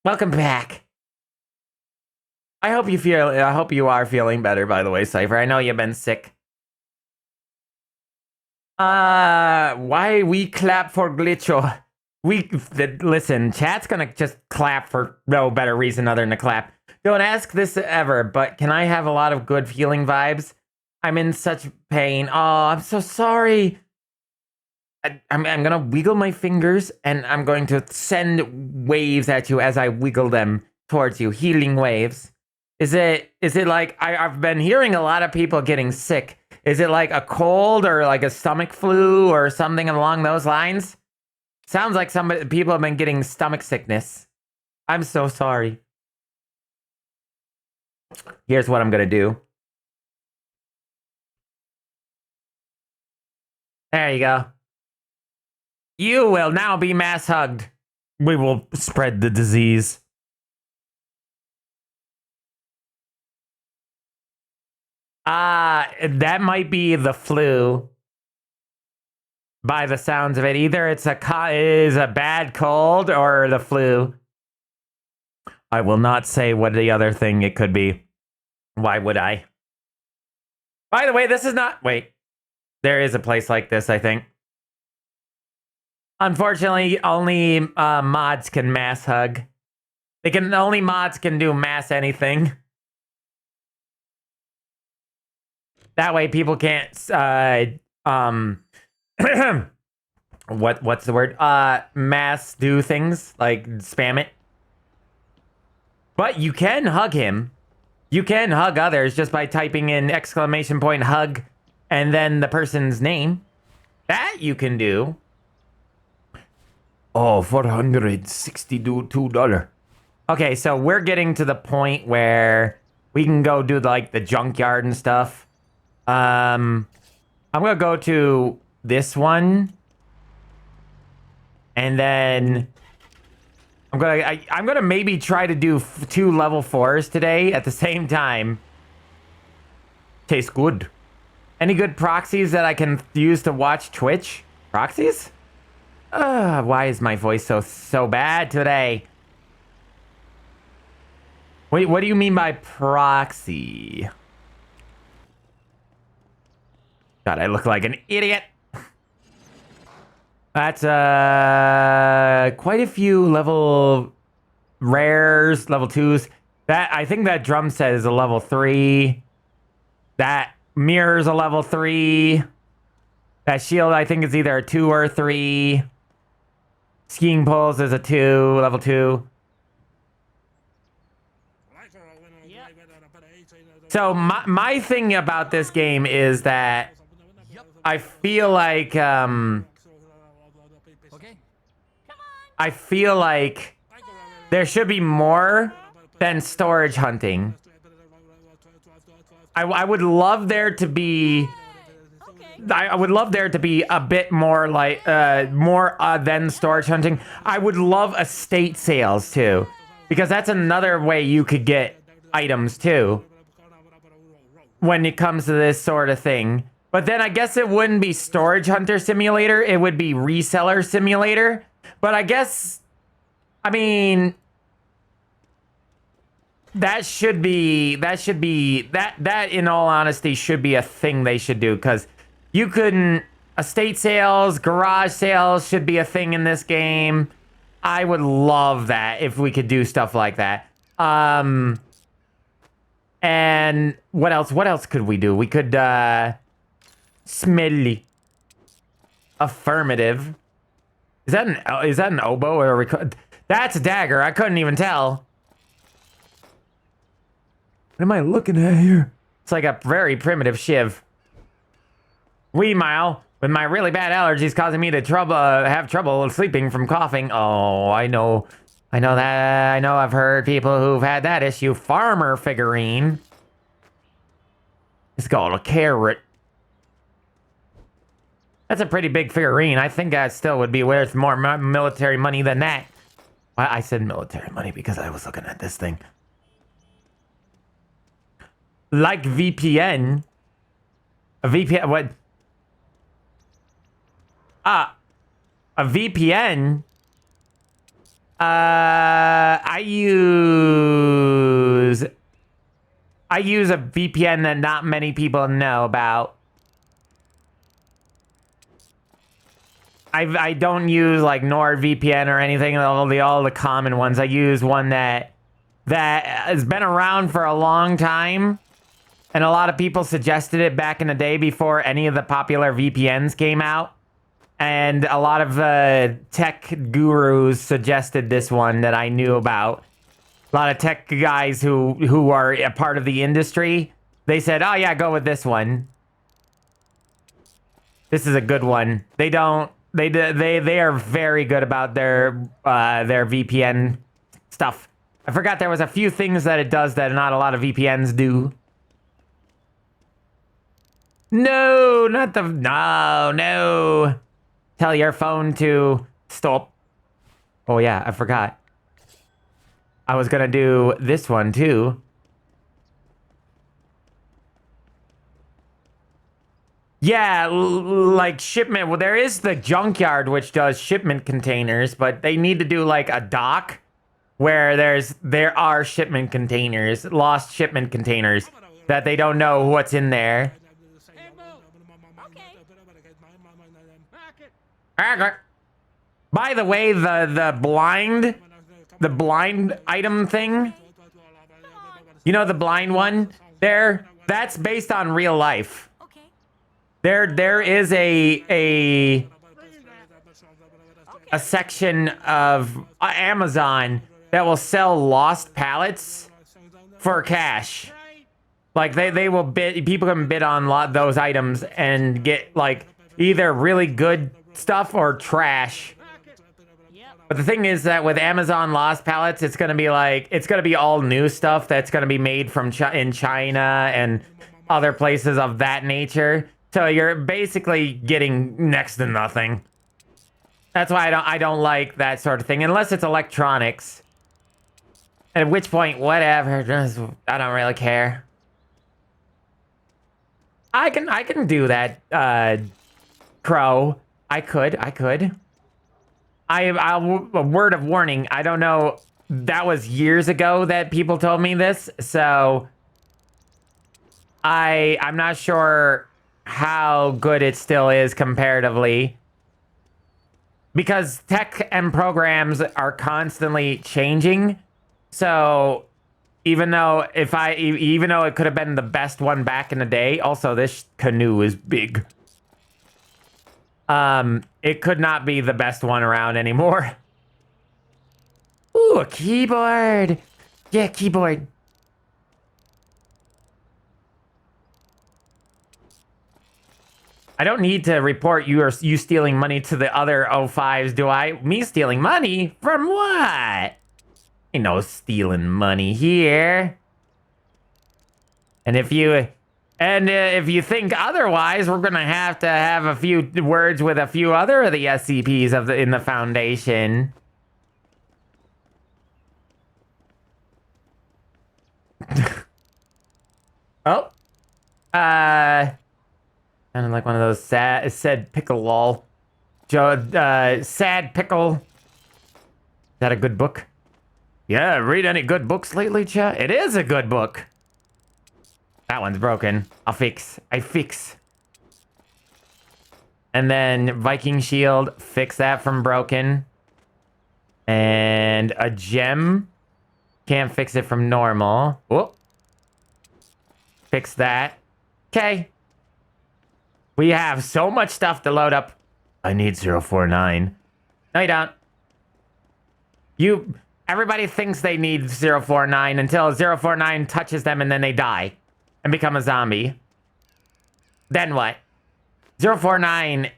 Welcome back. I hope you are feeling better, by the way, Cypher. I know you've been sick. Why we clap for Glitcho? Listen, chat's gonna just clap for no better reason other than to clap. Don't ask this ever, but can I have a lot of good feeling vibes? I'm in such pain. Oh, I'm so sorry. I'm gonna wiggle my fingers and I'm going to send waves at you as I wiggle them towards you. Healing waves. Is it like I've been hearing a lot of people getting sick. Is it like a cold or like a stomach flu or something along those lines? Sounds like people have been getting stomach sickness. I'm so sorry. Here's what I'm gonna do. There you go. You will now be mass hugged. We will spread the disease. That might be the flu. By the sounds of it, either it's a bad cold or the flu. I will not say what the other thing it could be. Why would I? By the way, this is not. Wait, there is a place like this, I think. Unfortunately, only mods can mass hug. Only mods can do mass anything. That way, people can't. What's the word? Mass do things like spam it. But you can hug him. You can hug others just by typing in !hug and then the person's name. That you can do. Oh, $462. Okay, so we're getting to the point where we can go do like the junkyard and stuff. I'm gonna go to this one, and then I'm gonna maybe try to do 2 level 4s today at the same time. Tastes good. Any good proxies that I can use to watch Twitch? Proxies? Why is my voice so bad today? Wait, what do you mean by proxy? God, I look like an idiot. That's quite a few level rares, level 2s. I think that drum set is a level 3. That mirror's a level 3. That shield, I think, is either a 2 or a 3. Skiing poles is a 2, level 2. So my thing about this game is that I feel like there should be more than storage hunting. I would love there to be. I would love there to be a bit more like more than storage hunting. I would love estate sales too, because that's another way you could get items too when it comes to this sort of thing. But then I guess it wouldn't be storage hunter simulator, it would be reseller simulator. But I guess, I mean, that in all honesty should be a thing they should do, because you couldn't. Estate sales, garage sales should be a thing in this game. I would love that if we could do stuff like that. And what else? What else could we do? We could, smelly. Affirmative. Is that an oboe or a record? That's a dagger. I couldn't even tell. What am I looking at here? It's like a very primitive shiv. Meanwhile, with my really bad allergies causing me to have trouble sleeping from coughing. Oh, I know that. I know I've heard people who've had that issue. Farmer figurine. It's called a carrot. That's a pretty big figurine. I think that still would be worth more military money than that. I said military money because I was looking at this thing. Like VPN. A VPN, what? A VPN. use a VPN that not many people know about. I don't use like NordVPN or anything, all the common ones. I use one that has been around for a long time, and a lot of people suggested it back in the day before any of the popular VPNs came out. And a lot of tech gurus suggested this one that I knew about. A lot of tech guys who are a part of the industry, they said, "Oh yeah, go with this one. This is a good one." They are very good about their VPN stuff. I forgot there was a few things that it does that not a lot of VPNs do. No, no. Tell your phone to stop. Oh yeah, I forgot. I was gonna do this one too. Yeah, like shipment. Well, there is the junkyard which does shipment containers, but they need to do like a dock where there are shipment containers, lost shipment containers that they don't know what's in there. Okay. By the way, the blind item thing, you know, the blind one there, that's based on real life. There is a section of Amazon that will sell lost pallets for cash. Like they will bid, people can bid on those items and get like either really good stuff or trash. But the thing is that with Amazon lost pallets, it's gonna be all new stuff that's gonna be made from in China and other places of that nature. So you're basically getting next to nothing. That's why I don't like that sort of thing unless it's electronics. At which point, whatever, I don't really care. I can do that, Crow. I could. A word of warning. I don't know. That was years ago that people told me this, so I'm not sure how good it still is comparatively, because tech and programs are constantly changing. So even though it could have been the best one back in the day, also this canoe is big. It could not be the best one around anymore. Ooh, a keyboard. Yeah, keyboard. I don't need to report you stealing money to the other O5s, do I? Me stealing money? From what? Ain't no stealing money here. And if you think otherwise, we're gonna have to have a few words with a few other of the SCPs in the Foundation. Oh. Sounded like one of those sad pickle lol. Sad pickle. Is that a good book? Yeah, read any good books lately, chat? It is a good book. That one's broken. I fix. And then Viking Shield, fix that from broken. And a gem. Can't fix it from normal. Whoop. Fix that. Okay. We have so much stuff to load up. I need 049. No, you don't. Everybody thinks they need 049 until 049 touches them and then they die and become a zombie. Then what? 049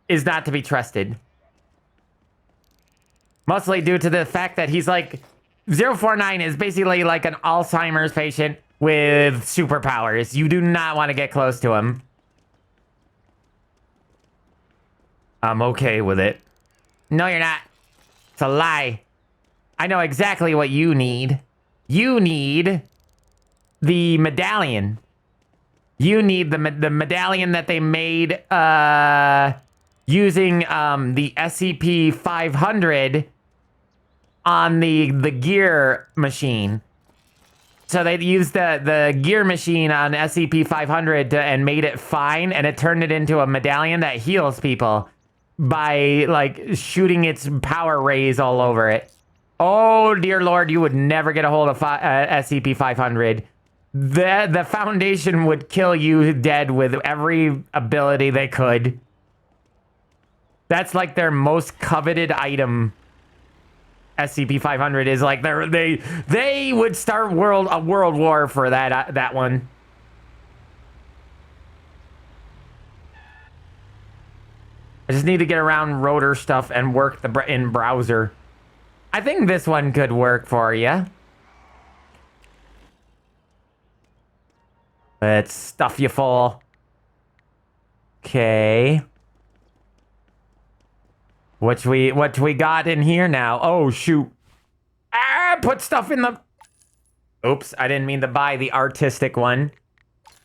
is not to be trusted. Mostly due to the fact that he's like... 049 is basically like an Alzheimer's patient with superpowers. You do not want to get close to him. I'm okay with it. No, you're not. It's a lie. I know exactly what you need. You need the medallion. You need the medallion that they made using the SCP 500 on the gear machine. So they used the gear machine on SCP-500 and made it fine, and it turned it into a medallion that heals people by, like, shooting its power rays all over it. Oh, dear Lord, you would never get a hold of SCP-500. The Foundation would kill you dead with every ability they could. That's like their most coveted item. SCP-500 is like they would start a world war for that one. I just need to get around rotor stuff and work in browser. I think this one could work for you. Let's stuff you full. Okay. What we got in here now? Oh, shoot. Ah, put stuff in the... Oops, I didn't mean to buy the artistic one.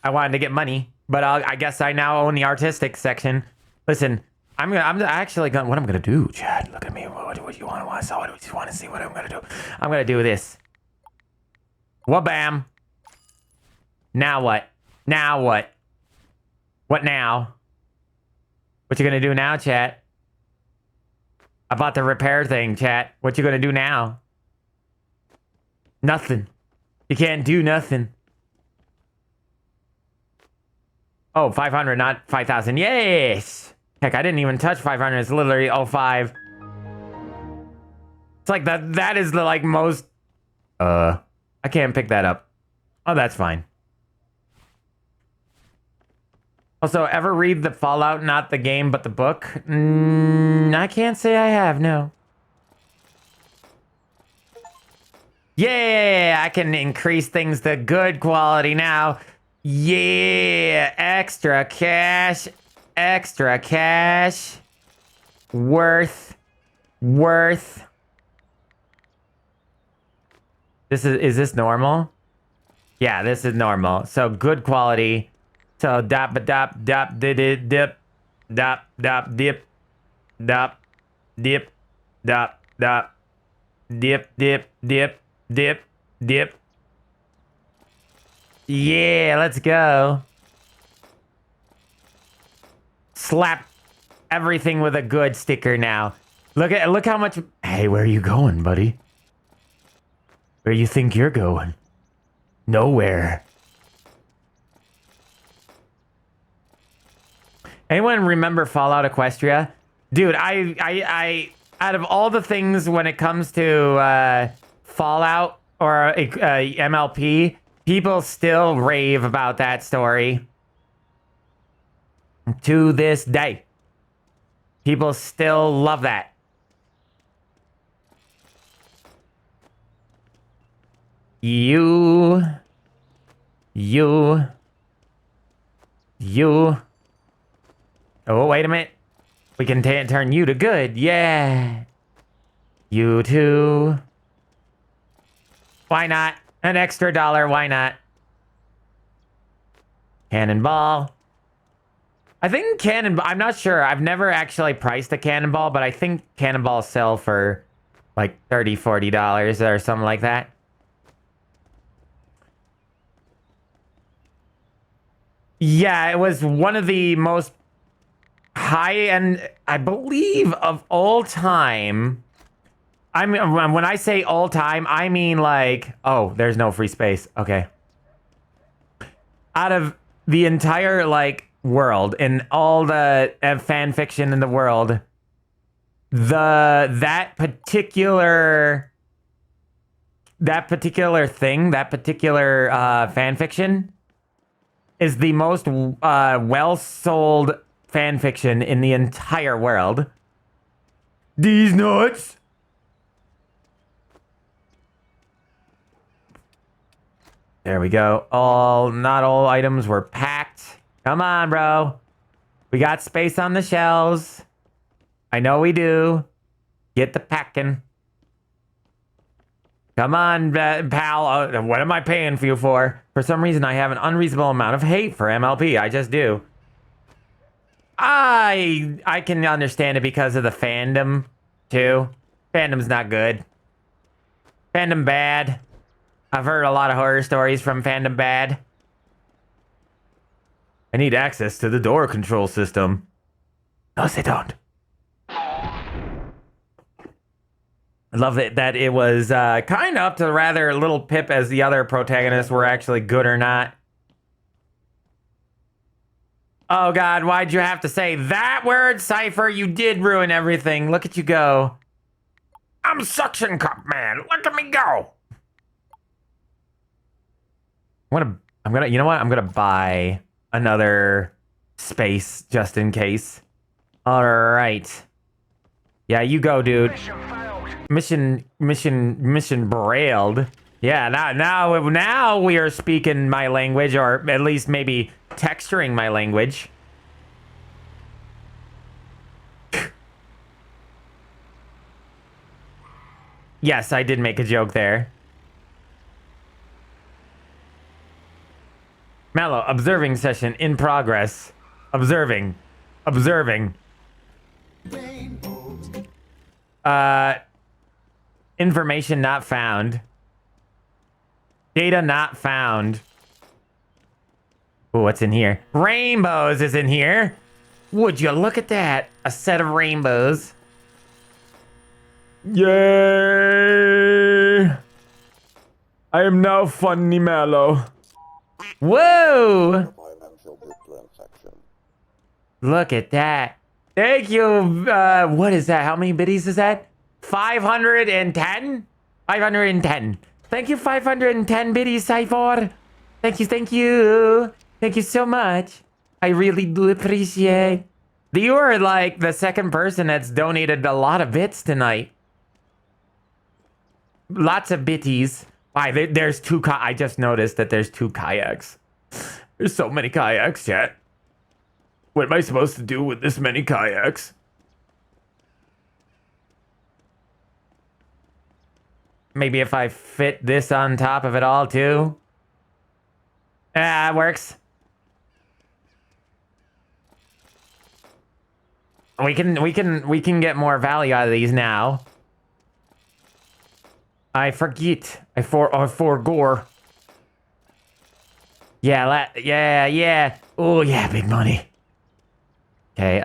I wanted to get money, but I guess I now own the artistic section. Listen, I'm actually gonna... What I'm gonna do, Chad? Look at me. What do you want to see? What do you want to see? What I'm gonna do? I'm gonna do this. Wha-bam. Now what? Now what? What now? What you gonna do now, chat? About the repair thing, chat. What you gonna do now? Nothing. You can't do nothing. Oh, 500, not 5,000. Yes! Heck, I didn't even touch 500. It's literally 05. It's like that is the, like, most... I can't pick that up. Oh, that's fine. Also, ever read the Fallout, not the game, but the book? I can't say I have, no. Yeah, I can increase things to good quality now. Yeah, extra cash. Extra cash. Worth. Is this normal? Yeah, this is normal. So good quality. So dap did dip dap dip dap dip dap dip. Yeah, let's go. Slap everything with a good sticker now. Look how much. Hey, where are you going, buddy? Where you think you're going? Nowhere. Anyone remember Fallout Equestria? Dude, I out of all the things when it comes to Fallout or MLP, people still rave about that story. To this day. People still love that. You. Oh, wait a minute. We can turn you to good. Yeah. You too. Why not? An extra $1. Why not? Cannonball. I think I'm not sure. I've never actually priced a cannonball, but I think cannonballs sell for like $30, $40 or something like that. Yeah, it was one of the most high-end, I believe, of all time. I mean, when I say all time, I mean like, oh, there's no free space. Okay. Out of the entire, like, world and all the fan fiction in the world, that particular fan fiction is the most well-sold fan fiction in the entire world. These nuts. There we go. Not all items were packed. Come on, bro. We got space on the shelves. I know we do. Get the packing. Come on, pal. What am I paying for you for? For some reason, I have an unreasonable amount of hate for MLP. I just do. I can understand it because of the fandom, too. Fandom's not good. Fandom bad. I've heard a lot of horror stories from Fandom bad. I need access to the door control system. No, they don't. I love that it was kind of up to rather little Pip as the other protagonists were actually good or not. Oh God, why'd you have to say that word, Cypher? You did ruin everything. Look at you go. I'm suction cup man. Look at me go. You know what? I'm gonna buy another space just in case. All right. Yeah, you go, dude. Mission brailed. Yeah, now we are speaking my language, or at least maybe texturing my language. Yes, I did make a joke there. Malo, observing session in progress. Observing. Information not found. Data not found. Ooh, what's in here? Rainbows is in here. Would you look at that? A set of rainbows. Yay! I am now funny Malo. Whoa! Look at that. Thank you. What is that? How many biddies is that? 510? 510. Thank you, 510 biddies, Cypher. Thank you. Thank you so much. I really do appreciate. You are like the second person that's donated a lot of bits tonight. Lots of bitties. Why, there's two I just noticed that there's 2 kayaks. There's so many kayaks, chat. What am I supposed to do with this many kayaks? Maybe if I fit this on top of it all too. Ah, it works. We can get more value out of these now. I forget. I forgore. Yeah, yeah. Oh yeah, big money. Okay,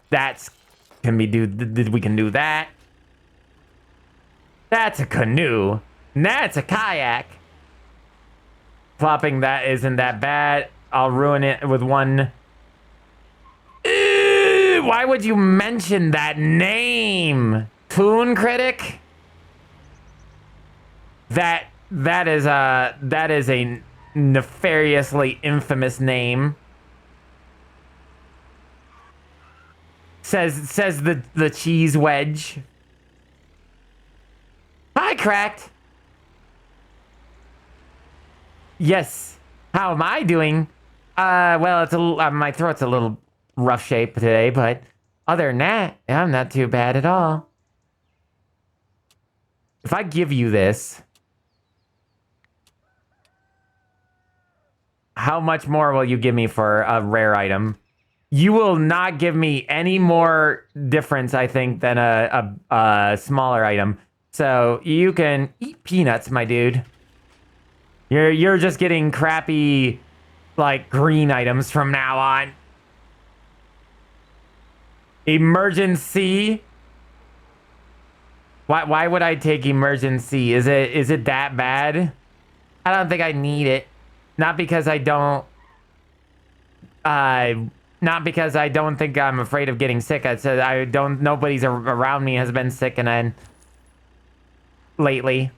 that's can we do? We can do that. That's a canoe. That's a kayak. Flopping that isn't that bad. I'll ruin it with one. Ew, why would you mention that name? Foon Critic? That is a nefariously infamous name. Says the cheese wedge. Hi, Cracked. Yes. How am I doing? Well, it's my throat's a little rough shape today, but other than that, I'm not too bad at all. If I give you this, how much more will you give me for a rare item? You will not give me any more difference, I think, than a smaller item. So you can eat peanuts, my dude. You're just getting crappy, like, green items from now on. Emergency. Why would I take emergency? Is it that bad? I don't think I need it. Not because I don't. Not because I don't think I'm afraid of getting sick. I said I don't. Nobody's around me has been sick, and then lately.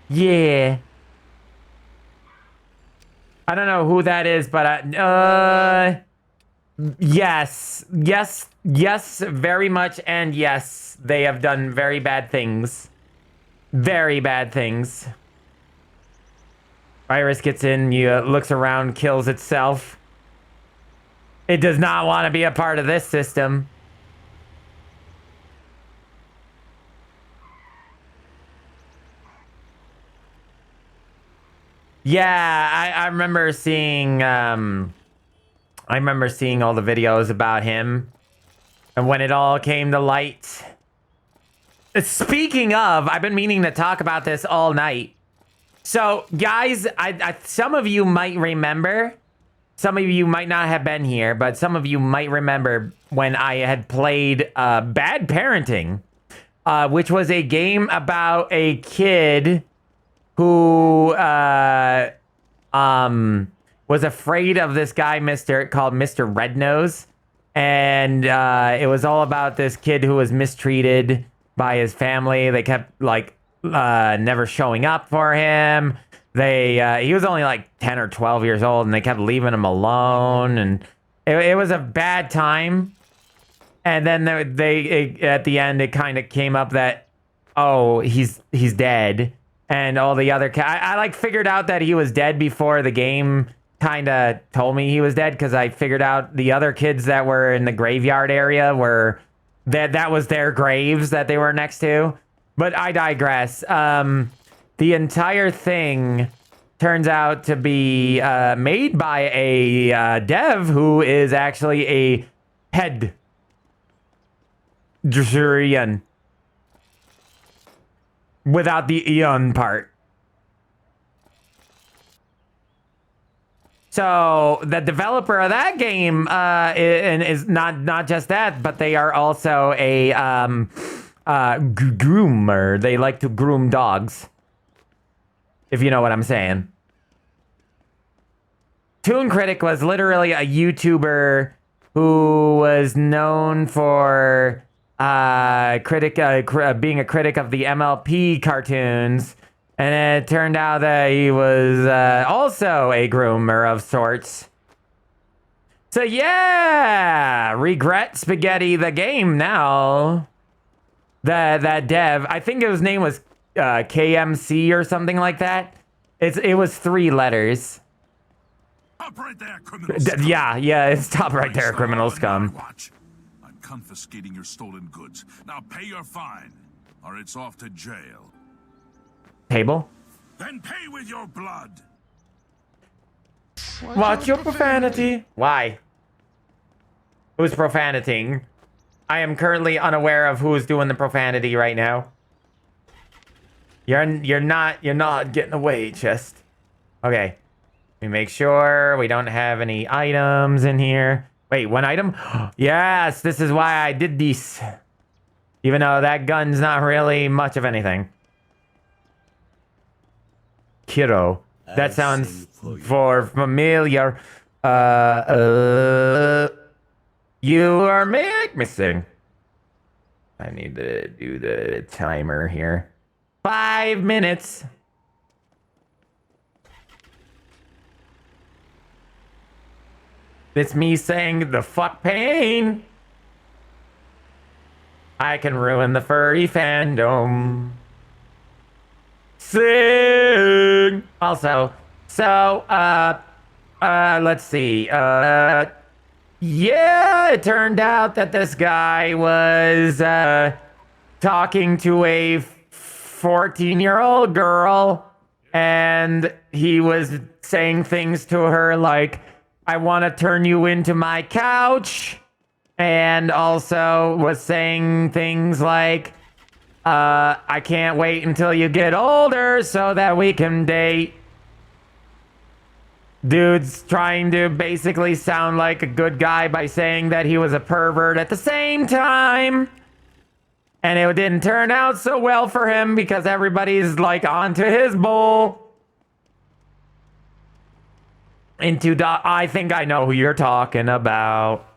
Yeah. I don't know who that is, but yes, very much, and yes, they have done very bad things. Very bad things. Virus gets in, looks around, kills itself. It does not want to be a part of this system. Yeah, I remember seeing all the videos about him and when it all came to light. Speaking of, I've been meaning to talk about this all night. So, guys, some of you might remember, some of you might not have been here, but some of you might remember when I had played Bad Parenting, which was a game about a kid who was afraid of this guy called Mr. Rednose, and it was all about this kid who was mistreated by his family. They kept like never showing up for him. He was only like 10 or 12 years old, and they kept leaving him alone, and it was a bad time. And then at the end, it kind of came up that, oh, he's dead. And all the other I like figured out that he was dead before the game kind of told me he was dead, because I figured out the other kids that were in the graveyard area were that was their graves that they were next to. But I digress. The entire thing turns out to be made by a dev who is actually a head Dresurian without the Eon part. So the developer of that game is not just that, but they are also a groomer. They like to groom dogs, if you know what I'm saying. Toon Critic was literally a YouTuber who was known for being a critic of the MLP cartoons, and it turned out that he was also a groomer of sorts. So yeah, regret Spaghetti the game now. That dev, I think his name was KMC or something like that. It was 3 letters. Stop right there, criminal scum. Yeah, it's top right there, criminal scum. I'm confiscating your stolen goods. Now pay your fine, or it's off to jail. Table? Then pay with your blood. Watch your profanity. Why? Who's profanating? I am currently unaware of who is doing the profanity right now. You're not getting away, Chest. Okay. Let me make sure we don't have any items in here. Wait, 1 item? Yes, this is why I did this. Even though that gun's not really much of anything. Kiddo. That sounds for familiar. You are missing. I need to do the timer here. 5 minutes. It's me saying the fuck pain. I can ruin the furry fandom. Sing. Also, so, let's see. Yeah, it turned out that this guy was, talking to a 14-year-old girl, and he was saying things to her like, I want to turn you into my couch, and also was saying things like, I can't wait until you get older so that we can date. Dude's trying to basically sound like a good guy by saying that he was a pervert at the same time. And it didn't turn out so well for him because everybody's like onto his bull. I think I know who you're talking about.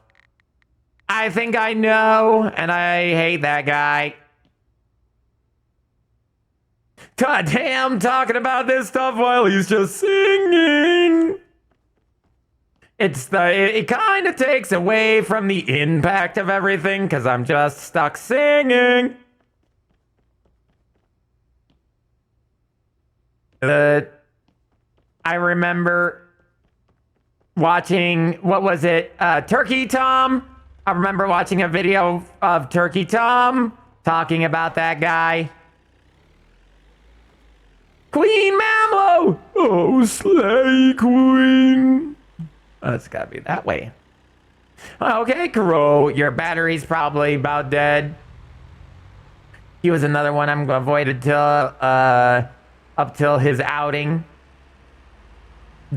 I think I know, and I hate that guy. God damn, talking about this stuff while he's just singing. It kind of takes away from the impact of everything because I'm just stuck singing. I remember watching, what was it? Turkey Tom. I remember watching a video of Turkey Tom talking about that guy. Queen Mamlo! Oh, slay queen. Oh, it's gotta be that way. Okay, Kuro, your battery's probably about dead. He was another one I'm gonna avoid until up till his outing.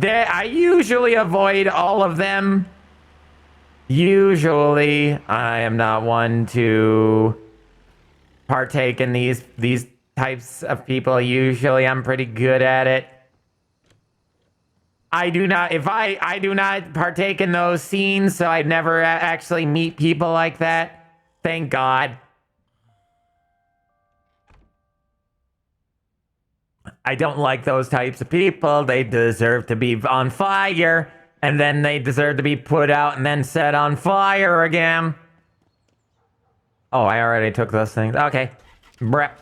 I usually avoid all of them. Usually, I am not one to partake in these types of people. Usually, I'm pretty good at it. I do not partake in those scenes, so I'd never actually meet people like that. Thank God. I don't like those types of people. They deserve to be on fire, and then they deserve to be put out and then set on fire again. Oh, I already took those things. Okay. Brep.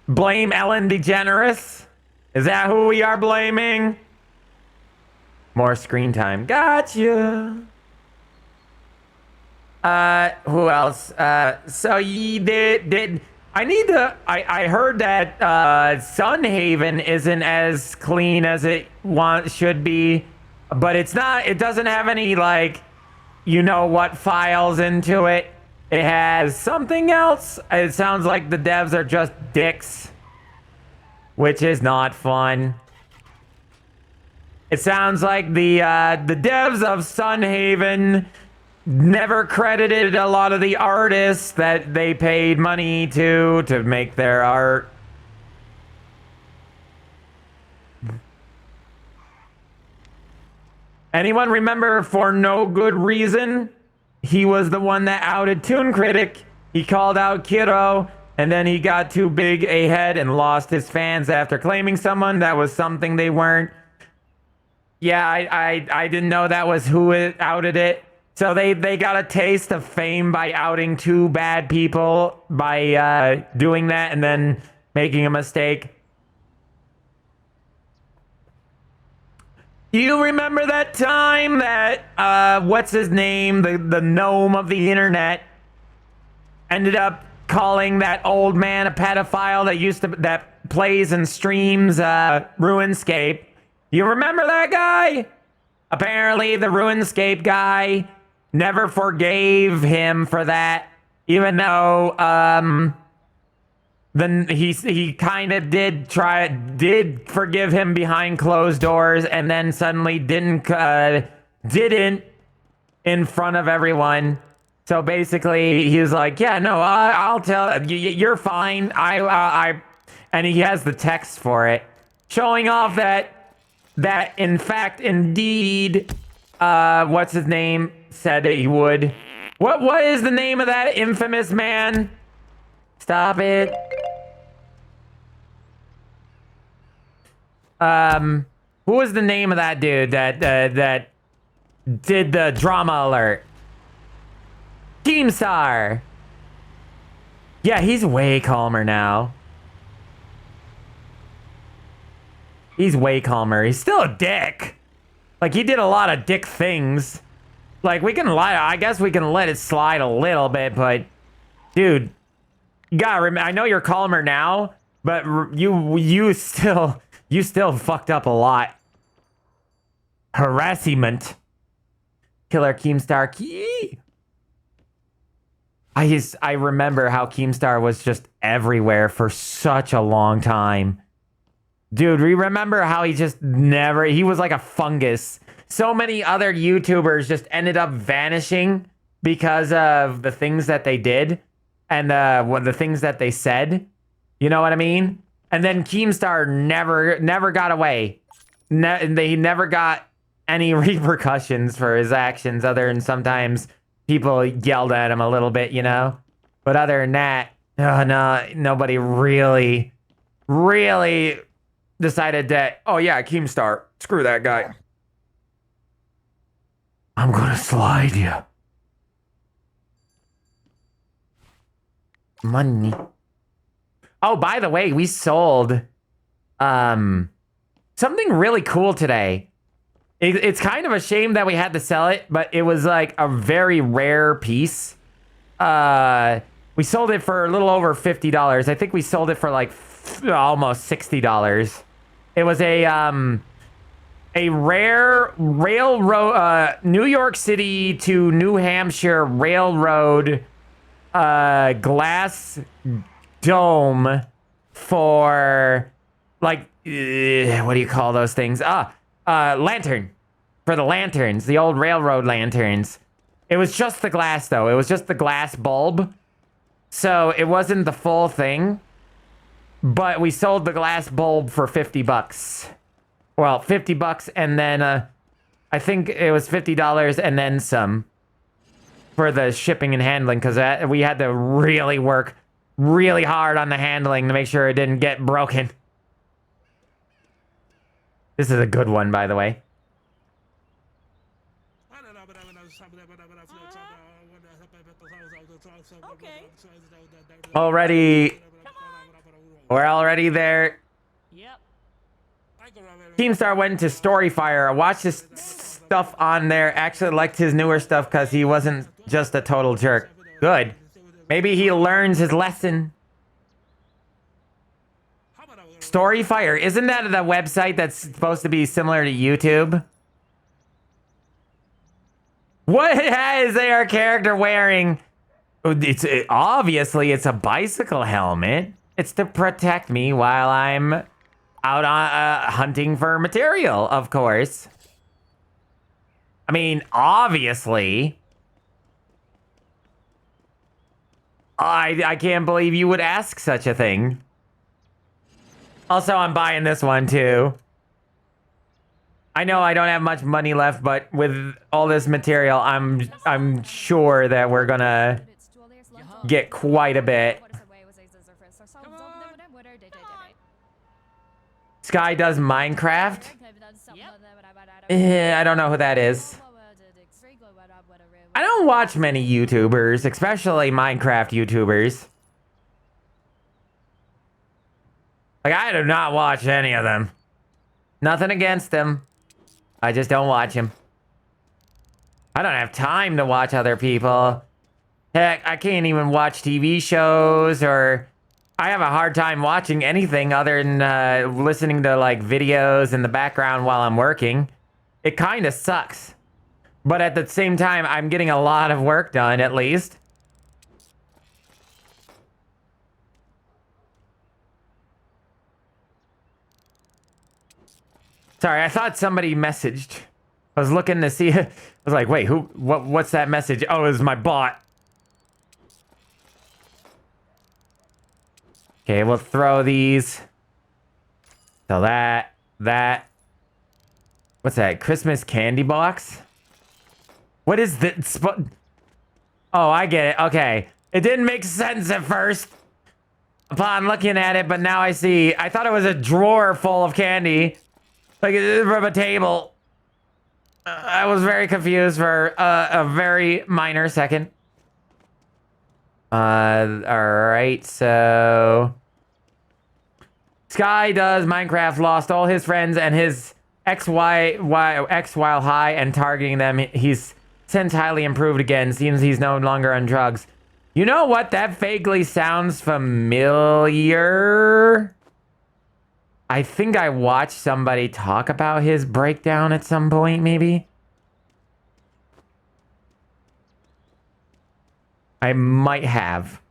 Blame Ellen DeGeneres? Is that who we are blaming? More screen time. Gotcha. Who else? So you did I heard that Sunhaven isn't as clean as it should be, but it doesn't have any, like, you know what files into it. It has something else. It sounds like the devs are just dicks, which is not fun. It sounds like the devs of Sunhaven never credited a lot of the artists that they paid money to make their art. Anyone remember For No Good Reason? He was the one that outed Toon Critic. He called out Kiddo, and then he got too big a head and lost his fans after claiming someone that was something they weren't. Yeah, I didn't know that was who outed it. So they got a taste of fame by outing two bad people by doing that and then making a mistake. Do you remember that time that what's his name, the gnome of the internet, ended up calling that old man a pedophile that plays and streams RuneScape? You remember that guy? Apparently the RuneScape guy never forgave him for that, even though then he kind of did forgive him behind closed doors, and then suddenly didn't in front of everyone. So basically he was like, yeah, no, I'll tell you, you're fine. And he has the text for it, showing off that in fact, indeed, what's his name said that he would. What is the name of that infamous man? Stop it. Who was the name of that dude that did the drama alert? Keemstar. Yeah, he's way calmer now. He's way calmer. He's still a dick. Like, he did a lot of dick things. Like, I guess we can let it slide a little bit, but dude, you gotta remember, I know you're calmer now, but you still fucked up a lot. Harassment. Killer Keemstar. I remember how Keemstar was just everywhere for such a long time. Dude, we remember how he was like a fungus. So many other YouTubers just ended up vanishing because of the things that they did and the things that they said. You know what I mean? And then Keemstar never got away. He never got any repercussions for his actions, other than sometimes people yelled at him a little bit, you know? But other than that, no, nobody really decided that, oh yeah, Keemstar, screw that guy. I'm gonna slide you. Money. Oh, by the way, we sold something really cool today. It's kind of a shame that we had to sell it, but it was like a very rare piece. We sold it for a little over $50. I think we sold it for like almost $60. It was a rare railroad, New York City to New Hampshire railroad glass dome for like what do you call those things? Lantern, for the lanterns, the old railroad lanterns. It was just the glass though. It was just the glass bulb, so it wasn't the full thing. But we sold the glass bulb for $50. Well, $50, and then I think it was $50 and then some for the shipping and handling, because we had to really work really hard on the handling to make sure it didn't get broken. This is a good one, by the way. Okay. We're already there. Yep. Keemstar went to Storyfire. I watched his stuff on there. Actually liked his newer stuff because he wasn't just a total jerk. Good. Maybe he learns his lesson. Storyfire. Isn't that the website that's supposed to be similar to YouTube? What is their character wearing? Obviously, it's a bicycle helmet. It's to protect me while I'm out on hunting for material, of course. I mean, obviously. I can't believe you would ask such a thing. Also, I'm buying this one too. I know I don't have much money left, but with all this material, I'm sure that we're gonna get quite a bit. Sky does Minecraft? I don't know who that is. I don't watch many YouTubers, especially Minecraft YouTubers. Like, I do not watch any of them. Nothing against them. I just don't watch them. I don't have time to watch other people. Heck, I can't even watch TV shows, or I have a hard time watching anything other than listening to like videos in the background while I'm working. It kind of sucks. But at the same time, I'm getting a lot of work done, at least. Sorry, I thought somebody messaged. I was looking to see. I was like, wait, who? What's that message? Oh, it was my bot. Okay, we'll throw these. So that. What's that? Christmas candy box? What is this? Oh, I get it. Okay. It didn't make sense at first upon looking at it, but now I see. I thought it was a drawer full of candy. Like, from a table. I was very confused for a very minor second. Alright, so... Sky does Minecraft, lost all his friends and his X while high and targeting them. He's since highly improved again. Seems he's no longer on drugs. You know what? That vaguely sounds familiar. I think I watched somebody talk about his breakdown at some point, maybe. I might have.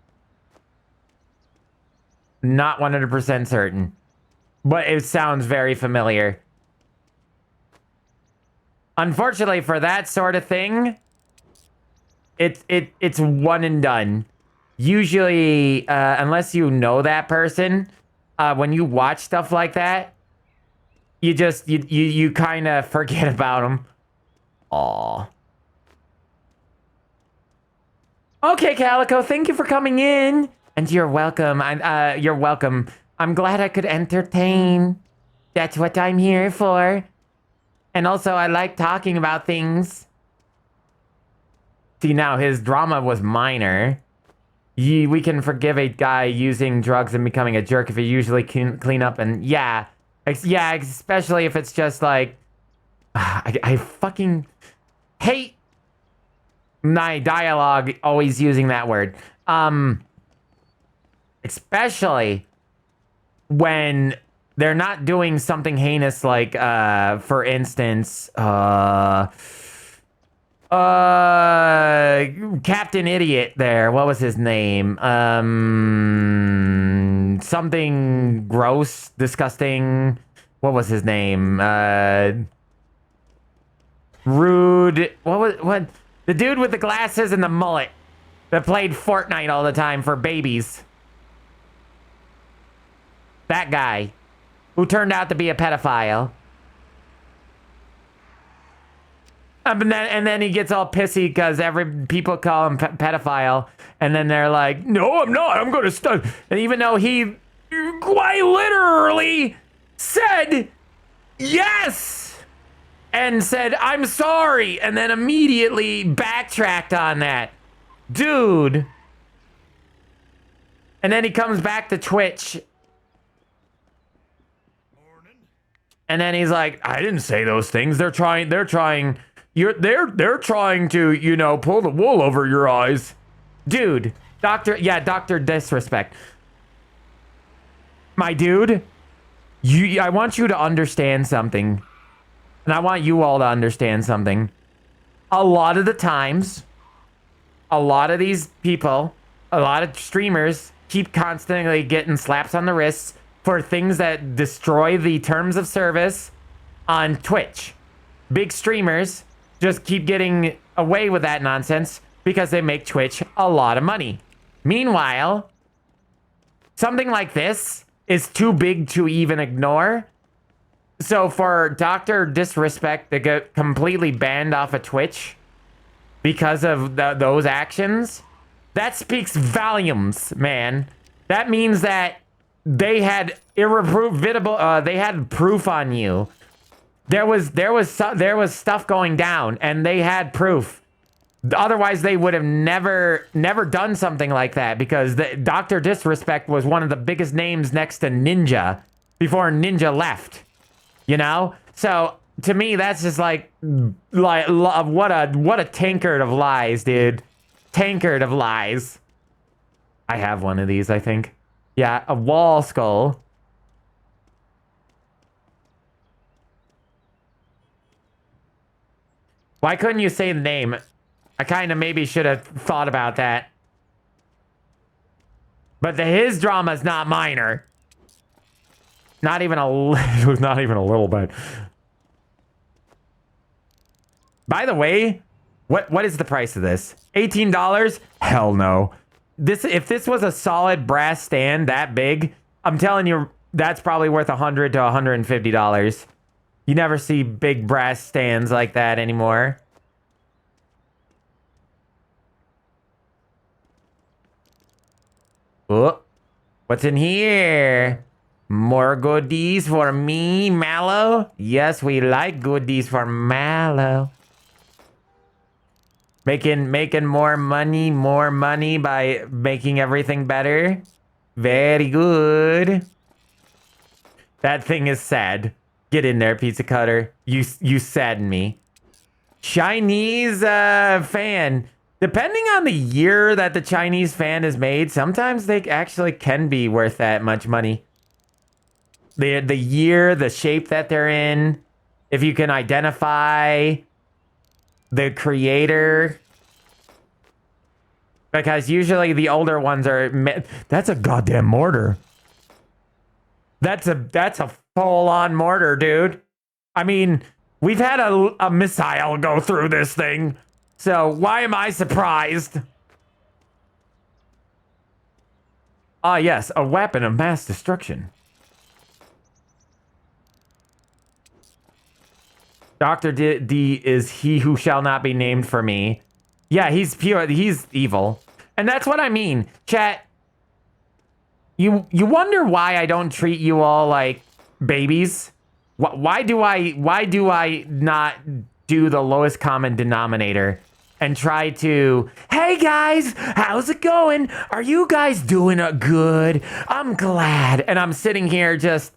Not 100% certain. But it sounds very familiar. Unfortunately, for that sort of thing, it's one and done. Usually, unless you know that person, when you watch stuff like that, you kind of forget about them. Aw. Okay, Calico, thank you for coming in. And you're welcome. You're welcome. I'm glad I could entertain. That's what I'm here for. And also, I like talking about things. See, now his drama was minor. We can forgive a guy using drugs and becoming a jerk if he usually clean up and yeah, especially if it's just like I fucking hate my dialogue always using that word. Especially when they're not doing something heinous like, for instance, Captain Idiot there. What was his name? Something gross, disgusting. What was his name? Rude. What? The dude with the glasses and the mullet that played Fortnite all the time for babies. That guy who turned out to be a pedophile. And then he gets all pissy because people call him pedophile, and then they're like, "No, I'm not. I'm gonna stun." And even though he quite literally said yes and said, "I'm sorry," and then immediately backtracked on that, dude. And then he comes back to Twitch, and then he's like, "I didn't say those things. They're trying. They're trying to, you know, pull the wool over your eyes." Dude, Dr. Disrespect. My dude, I want you to understand something. And I want you all to understand something. A lot of the times, a lot of these people, a lot of streamers keep constantly getting slaps on the wrists for things that destroy the terms of service on Twitch. Big streamers just keep getting away with that nonsense because they make Twitch a lot of money. Meanwhile, something like this is too big to even ignore. So for Dr. Disrespect to get completely banned off of Twitch because of those actions, that speaks volumes, man. That means that they had they had proof on you. There was stuff going down, and they had proof. Otherwise, they would have never done something like that, because Dr. Disrespect was one of the biggest names next to Ninja before Ninja left. You know? So to me, that's just like what a tankard of lies, dude. Tankard of lies. I have one of these, I think. Yeah, a wall skull. Why couldn't you say the name? I kind of maybe should have thought about that. But his drama's not minor. Not even not even a little bit. By the way, what is the price of this? $18? Hell no. If this was a solid brass stand that big, I'm telling you, that's probably worth $100 to $150. You never see big brass stands like that anymore. Oh, what's in here? More goodies for me, MalO? Yes, we like goodies for MalO. Making more money by making everything better. Very good. That thing is sad. Get in there, pizza cutter. You sadden me. Chinese fan. Depending on the year that the Chinese fan is made, sometimes they actually can be worth that much money. The year, the shape that they're in, if you can identify the creator. Because usually the older ones are... That's a goddamn mortar. That's a full-on mortar, dude. I mean, we've had a missile go through this thing. So why am I surprised? Ah, yes, a weapon of mass destruction. Dr. D is he who shall not be named for me. Yeah, he's pure. He's evil. And that's what I mean. Chat, you wonder why I don't treat you all like babies? Why do I not do the lowest common denominator and try to, hey guys, how's it going? Are you guys doing good? I'm glad. And I'm sitting here just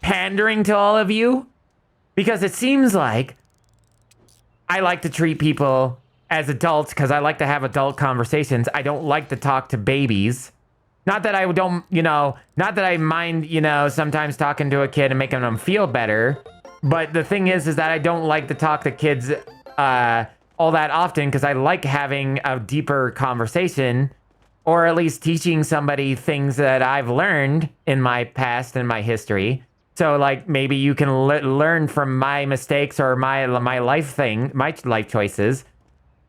pandering to all of you because it seems like I like to treat people as adults because I like to have adult conversations. I don't like to talk to babies. Not that I don't, not that I mind, sometimes talking to a kid and making them feel better. But the thing is that I don't like to talk to kids all that often because I like having a deeper conversation or at least teaching somebody things that I've learned in my past and my history. So, like, maybe you can learn from my mistakes or my life choices.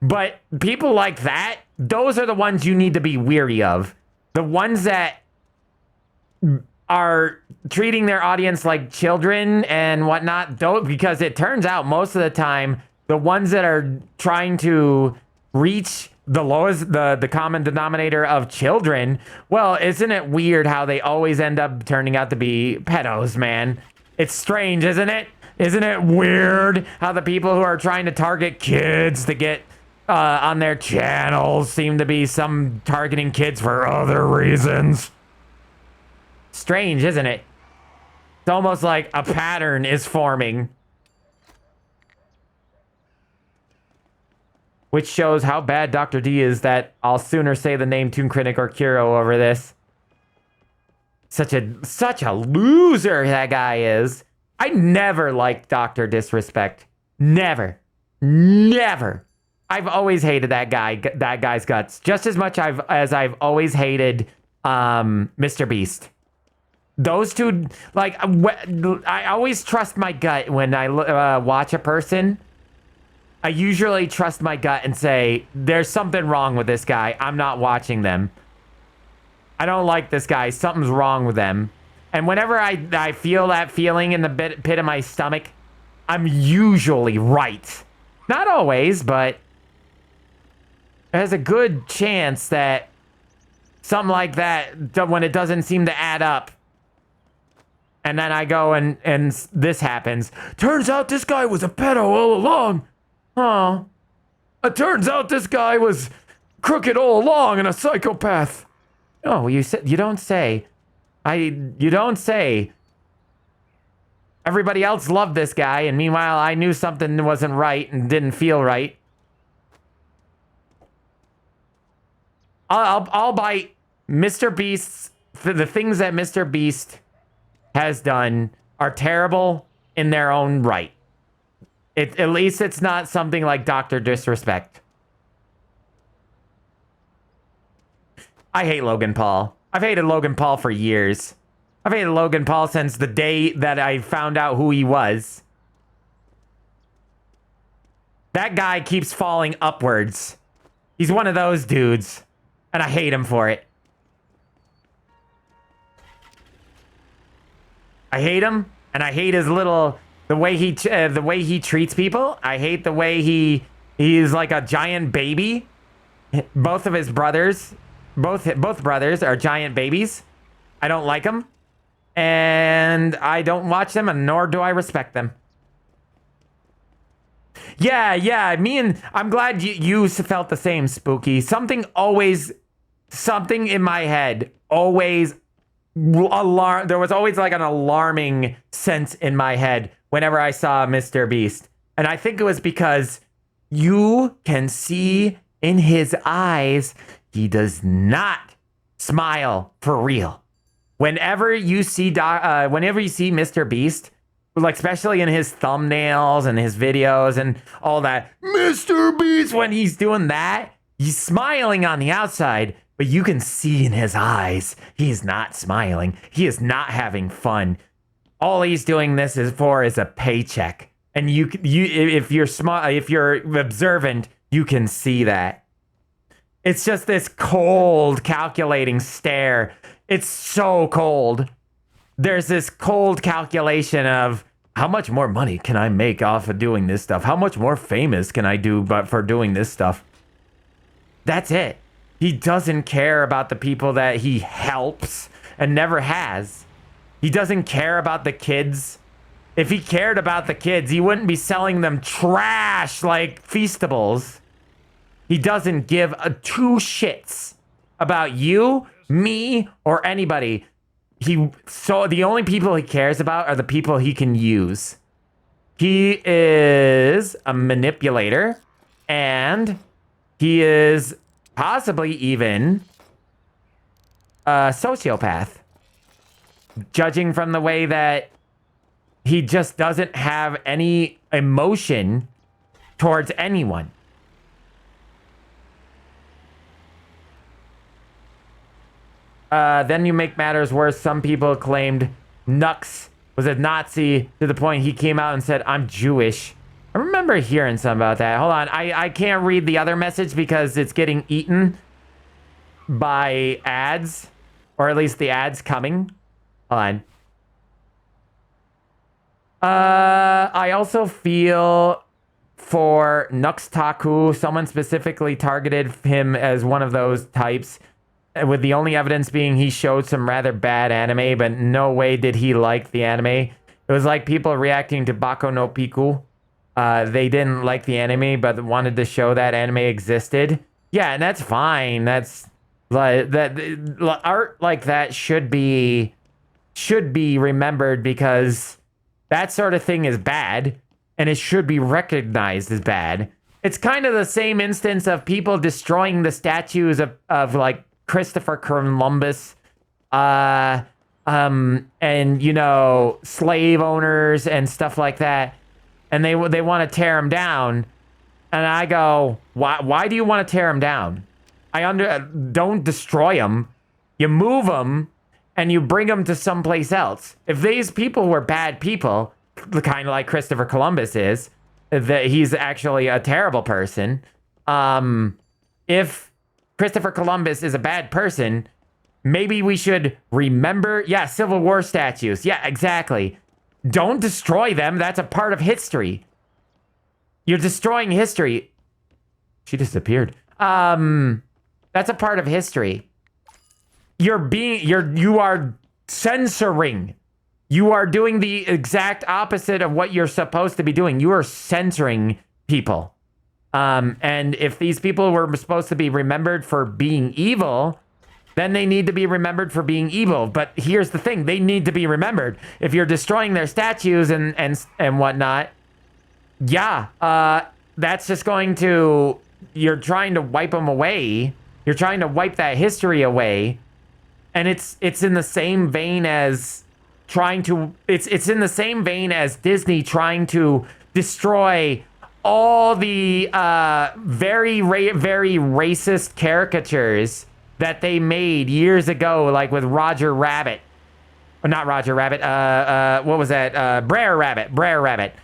But people like that, those are the ones you need to be weary of. The ones that are treating their audience like children and whatnot, because it turns out most of the time, the ones that are trying to reach the lowest, the common denominator of children, well, isn't it weird how they always end up turning out to be pedos, man? It's strange, isn't it? Isn't it weird how the people who are trying to target kids to get on their channels seem to be some targeting kids for other reasons? Strange, isn't it? It's almost like a pattern is forming. Which shows how bad Dr. D is that I'll sooner say the name Toon Critic or Kuro over this. Such a loser that guy is. I never liked Dr. Disrespect. Never. Never. I've always hated that guy's guts. Just as much as I've always hated Mr. Beast. Those two, like, I always trust my gut when I watch a person. I usually trust my gut and say, there's something wrong with this guy. I'm not watching them. I don't like this guy. Something's wrong with them. And whenever I feel that feeling in the pit of my stomach, I'm usually right. Not always, but there's a good chance that something like that, when it doesn't seem to add up, and then I go and this happens. Turns out this guy was a pedo all along. Oh, it turns out this guy was crooked all along and a psychopath. Oh, you don't say. You don't say. Everybody else loved this guy, and meanwhile, I knew something wasn't right and didn't feel right. I'll bite Mr. Beast's. The things that Mr. Beast has done are terrible in their own right. At least it's not something like Dr. Disrespect. I hate Logan Paul. I've hated Logan Paul for years. I've hated Logan Paul since the day that I found out who he was. That guy keeps falling upwards. He's one of those dudes. And I hate him for it. I hate him, and I hate his the way he treats people. I hate the way he's like a giant baby. Both of his brothers, both brothers are giant babies. I don't like them, and I don't watch them, and nor do I respect them. Yeah. I'm glad you felt the same, Spooky. Something in my head always. There was always like an alarming sense in my head whenever I saw Mr. Beast. And I think it was because you can see in his eyes, he does not smile for real. Whenever you see Mr. Beast, like especially in his thumbnails and his videos and all that, Mr. Beast, when he's doing that, he's smiling on the outside. But you can see in his eyes, he's not smiling. He is not having fun. All he's doing this is a paycheck. And if you're observant, you can see that. It's just this cold, calculating stare. It's so cold. There's this cold calculation of how much more money can I make off of doing this stuff? How much more famous can I do for doing this stuff? That's it. He doesn't care about the people that he helps and never has. He doesn't care about the kids. If he cared about the kids, he wouldn't be selling them trash like Feastables. He doesn't give two shits about you, me, or anybody. So the only people he cares about are the people he can use. He is a manipulator, and he is possibly even a sociopath. Judging from the way that he just doesn't have any emotion towards anyone. Then you make matters worse. Some people claimed Nux was a Nazi to the point he came out and said, "I'm Jewish." I remember hearing something about that. Hold on. I can't read the other message because it's getting eaten by ads, or at least the ads coming. Hold on. I also feel for Nuxtaku, someone specifically targeted him as one of those types, with the only evidence being he showed some rather bad anime, but no way did he like the anime. It was like people reacting to Bako no Piku. They didn't like the anime, but wanted to show that anime existed. Yeah, and that's fine. That's like that. Art like that should be remembered because that sort of thing is bad, and it should be recognized as bad. It's kind of the same instance of people destroying the statues of like Christopher Columbus, and you know, slave owners and stuff like that, and they want to tear them down, and I go, why do you want to tear them down? Don't destroy them, you move them, and you bring them to someplace else. If these people were bad people, kind of like Christopher Columbus is, that he's actually a terrible person. If Christopher Columbus is a bad person, maybe we should remember, yeah, Civil War statues. Yeah, exactly. Don't destroy them. That's a part of history. You're destroying history. She disappeared. That's a part of history. You are censoring. You are doing the exact opposite of what you're supposed to be doing. You are censoring people. And if these people were supposed to be remembered for being evil, then they need to be remembered for being evil. But here's the thing, they need to be remembered. If you're destroying their statues and whatnot, yeah, that's just going to, you're trying to wipe them away. You're trying to wipe that history away. And it's in the same vein as it's in the same vein as Disney trying to destroy all the very racist caricatures that they made years ago, like with Roger Rabbit. Or not Roger Rabbit, what was that? Brer Rabbit.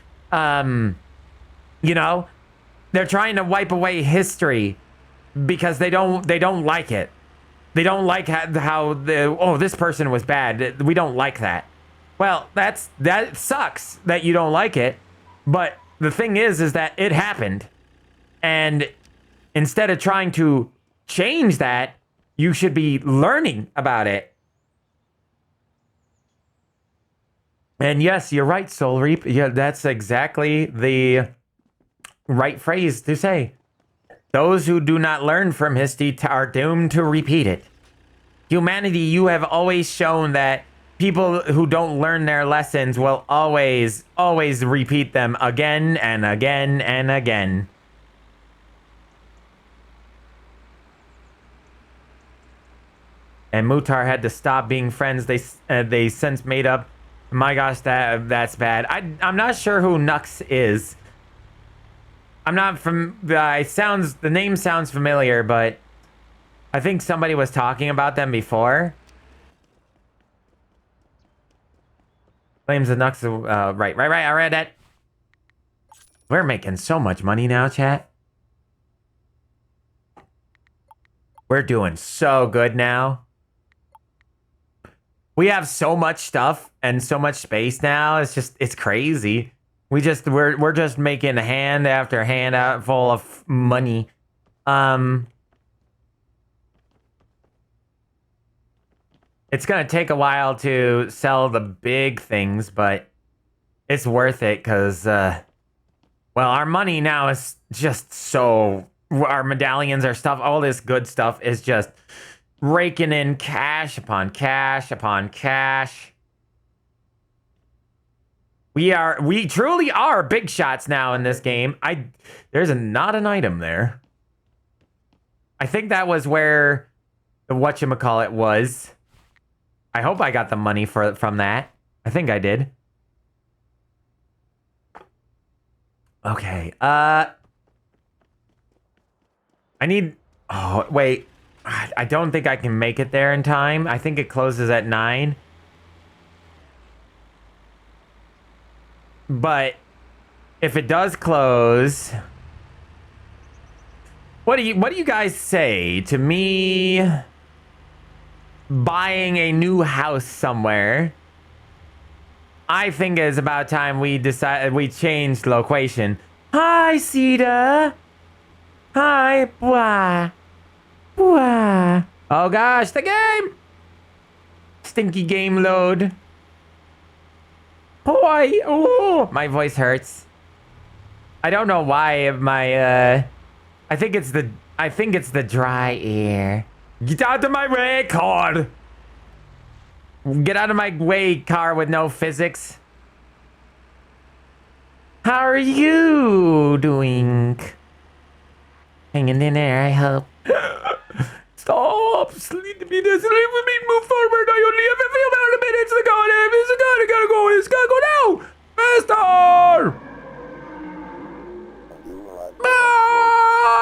You know, they're trying to wipe away history because they don't like it. They don't like how this person was bad. We don't like that. Well, that sucks that you don't like it, but the thing is that it happened. And instead of trying to change that, you should be learning about it. And yes, you're right, Soul Reap. Yeah, that's exactly the right phrase to say. Those who do not learn from history are doomed to repeat it. Humanity, you have always shown that people who don't learn their lessons will always repeat them again and again and again. And Mutar had to stop being friends. They since made up. My gosh, that's bad. I'm not sure who Nux is. I'm not from the name sounds familiar, but I think somebody was talking about them before. Claims the Nux, right. I read that. We're making so much money now, chat. We're doing so good now. We have so much stuff and so much space now. It's crazy. We're just making hand after hand out full of money. It's gonna take a while to sell the big things, but it's worth it because, well, our money now is just so, our medallions, our stuff, all this good stuff is just raking in cash upon cash upon cash. We truly are big shots now in this game. There's not an item there. I think that was where the whatchamacallit was. I hope I got the money from that. I think I did. Okay, I need... Oh, wait. I don't think I can make it there in time. I think it closes at 9. But if it does close... What do you guys say to me buying a new house somewhere? I think it's about time we changed location. Hi, Sita. Hi, Bwah. Bwah. Oh gosh, the game. Stinky game load. Boy, oh, my voice hurts. I don't know why my I think it's the dry air. Get out of my way, car. Get out of my way, car with no physics. How are you doing? Hanging in there, I hope. Stop! Sleep with me, move forward. I only have a few more minutes to go. It's gotta go. It's gotta go now! Faster!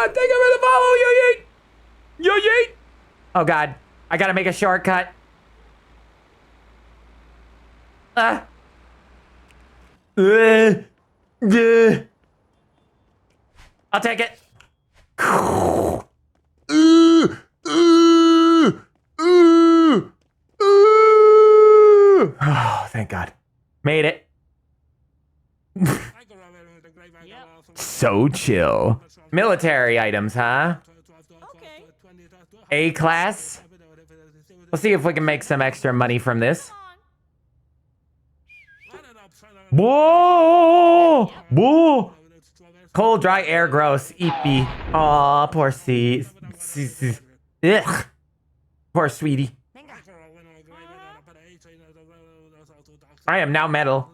Thank you for the follow, yo yeet! Yo yeet! Oh god, I gotta make a shortcut. I'll take it. Oh, thank God. Made it. So chill. Military items, huh? Okay. A class? We'll see if we can make some extra money from this. Whoa! Whoa! Cold, dry air, gross. Eepy. Aw, poor C. Ugh. Poor sweetie. I am now metal.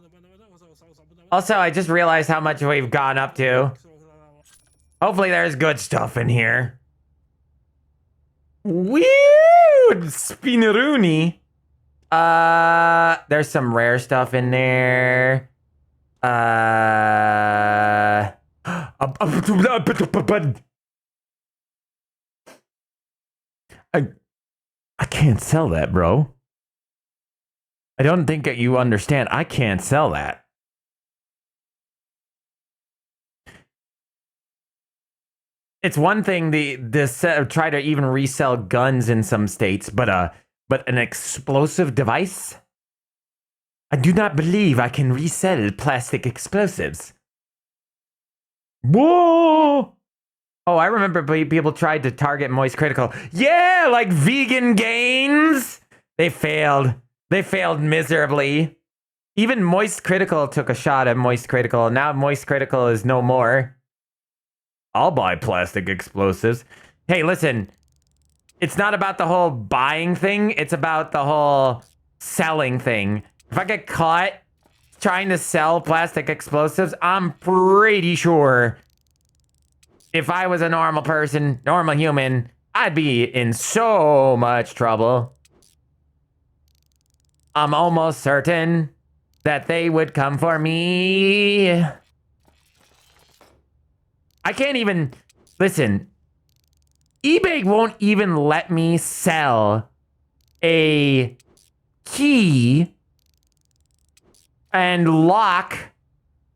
Also, I just realized how much we've gone up to. Hopefully there's good stuff in here. Weird Spinneroonie. There's some rare stuff in there. I can't sell that, bro. I don't think that you understand. I can't sell that. It's one thing try to even resell guns in some states, but an explosive device? I do not believe I can resell plastic explosives. Whoa! Oh, I remember people tried to target Moist Critical. Yeah, like vegan gains. They failed. They failed miserably. Even Moist Critical took a shot at Moist Critical. Now Moist Critical is no more. I'll buy plastic explosives. Hey, listen. It's not about the whole buying thing. It's about the whole selling thing. If I get caught trying to sell plastic explosives, I'm pretty sure if I was a normal person, normal human, I'd be in so much trouble. I'm almost certain that they would come for me. I can't even... Listen. eBay won't even let me sell a key and lock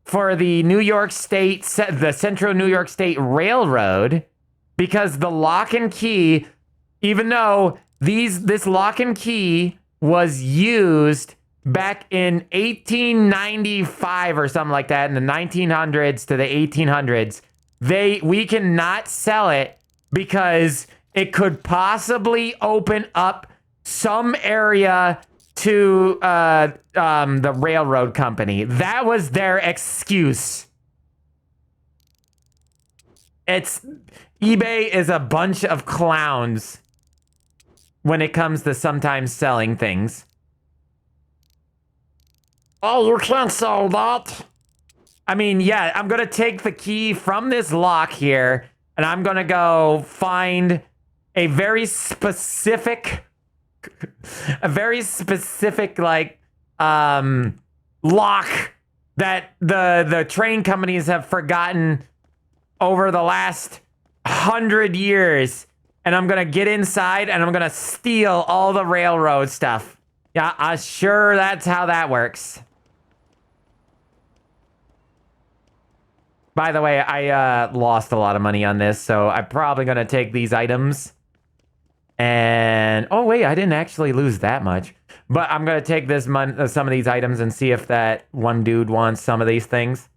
for the New York State, the Central New York State Railroad, because the lock and key, even though this lock and key was used back in 1895 or something like that, in the 1900s to the 1800s, we cannot sell it because it could possibly open up some area to the railroad company. That was their excuse. eBay is a bunch of clowns when it comes to sometimes selling things. Oh, you can't sell that. I mean, yeah, I'm gonna take the key from this lock here, and I'm gonna go find a very specific, like lock that the train companies have forgotten over the last 100 years. And I'm gonna get inside and I'm gonna steal all the railroad stuff. Yeah, sure that's how that works. By the way, I lost a lot of money on this, so I'm probably gonna take these items. And oh wait, I didn't actually lose that much. But I'm gonna take this some of these items and see if that one dude wants some of these things.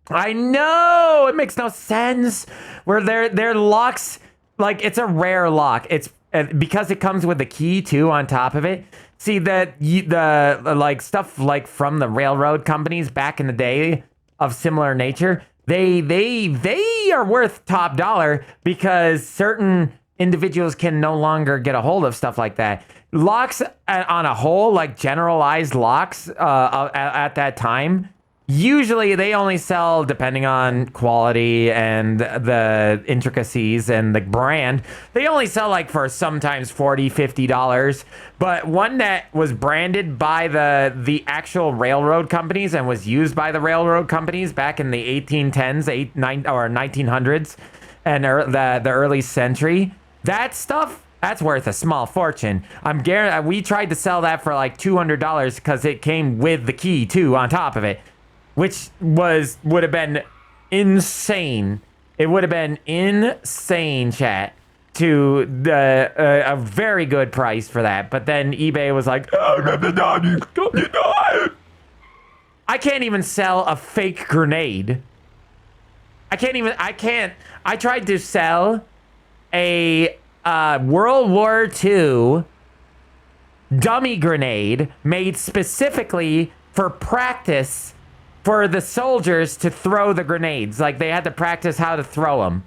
I know it makes no sense. Where their locks, like it's a rare lock. It's because it comes with the key too on top of it. See that the like stuff like from the railroad companies back in the day of similar nature. They are worth top dollar because certain individuals can no longer get a hold of stuff like that. Locks on a whole, like generalized locks at that time, usually they only sell depending on quality and the intricacies and the brand. They only sell like for sometimes $40-$50. But one that was branded by the actual railroad companies and was used by the railroad companies back in the 1810s, 1900s, and the early century, that stuff, that's worth a small fortune. I'm guaranteed. We tried to sell that for like $200 because it came with the key too on top of it. Which would have been insane. It would have been insane, chat, to a very good price for that. But then eBay was like, I can't even sell a fake grenade. I tried to sell a World War II dummy grenade made specifically for practice for the soldiers to throw the grenades. Like they had to practice how to throw them.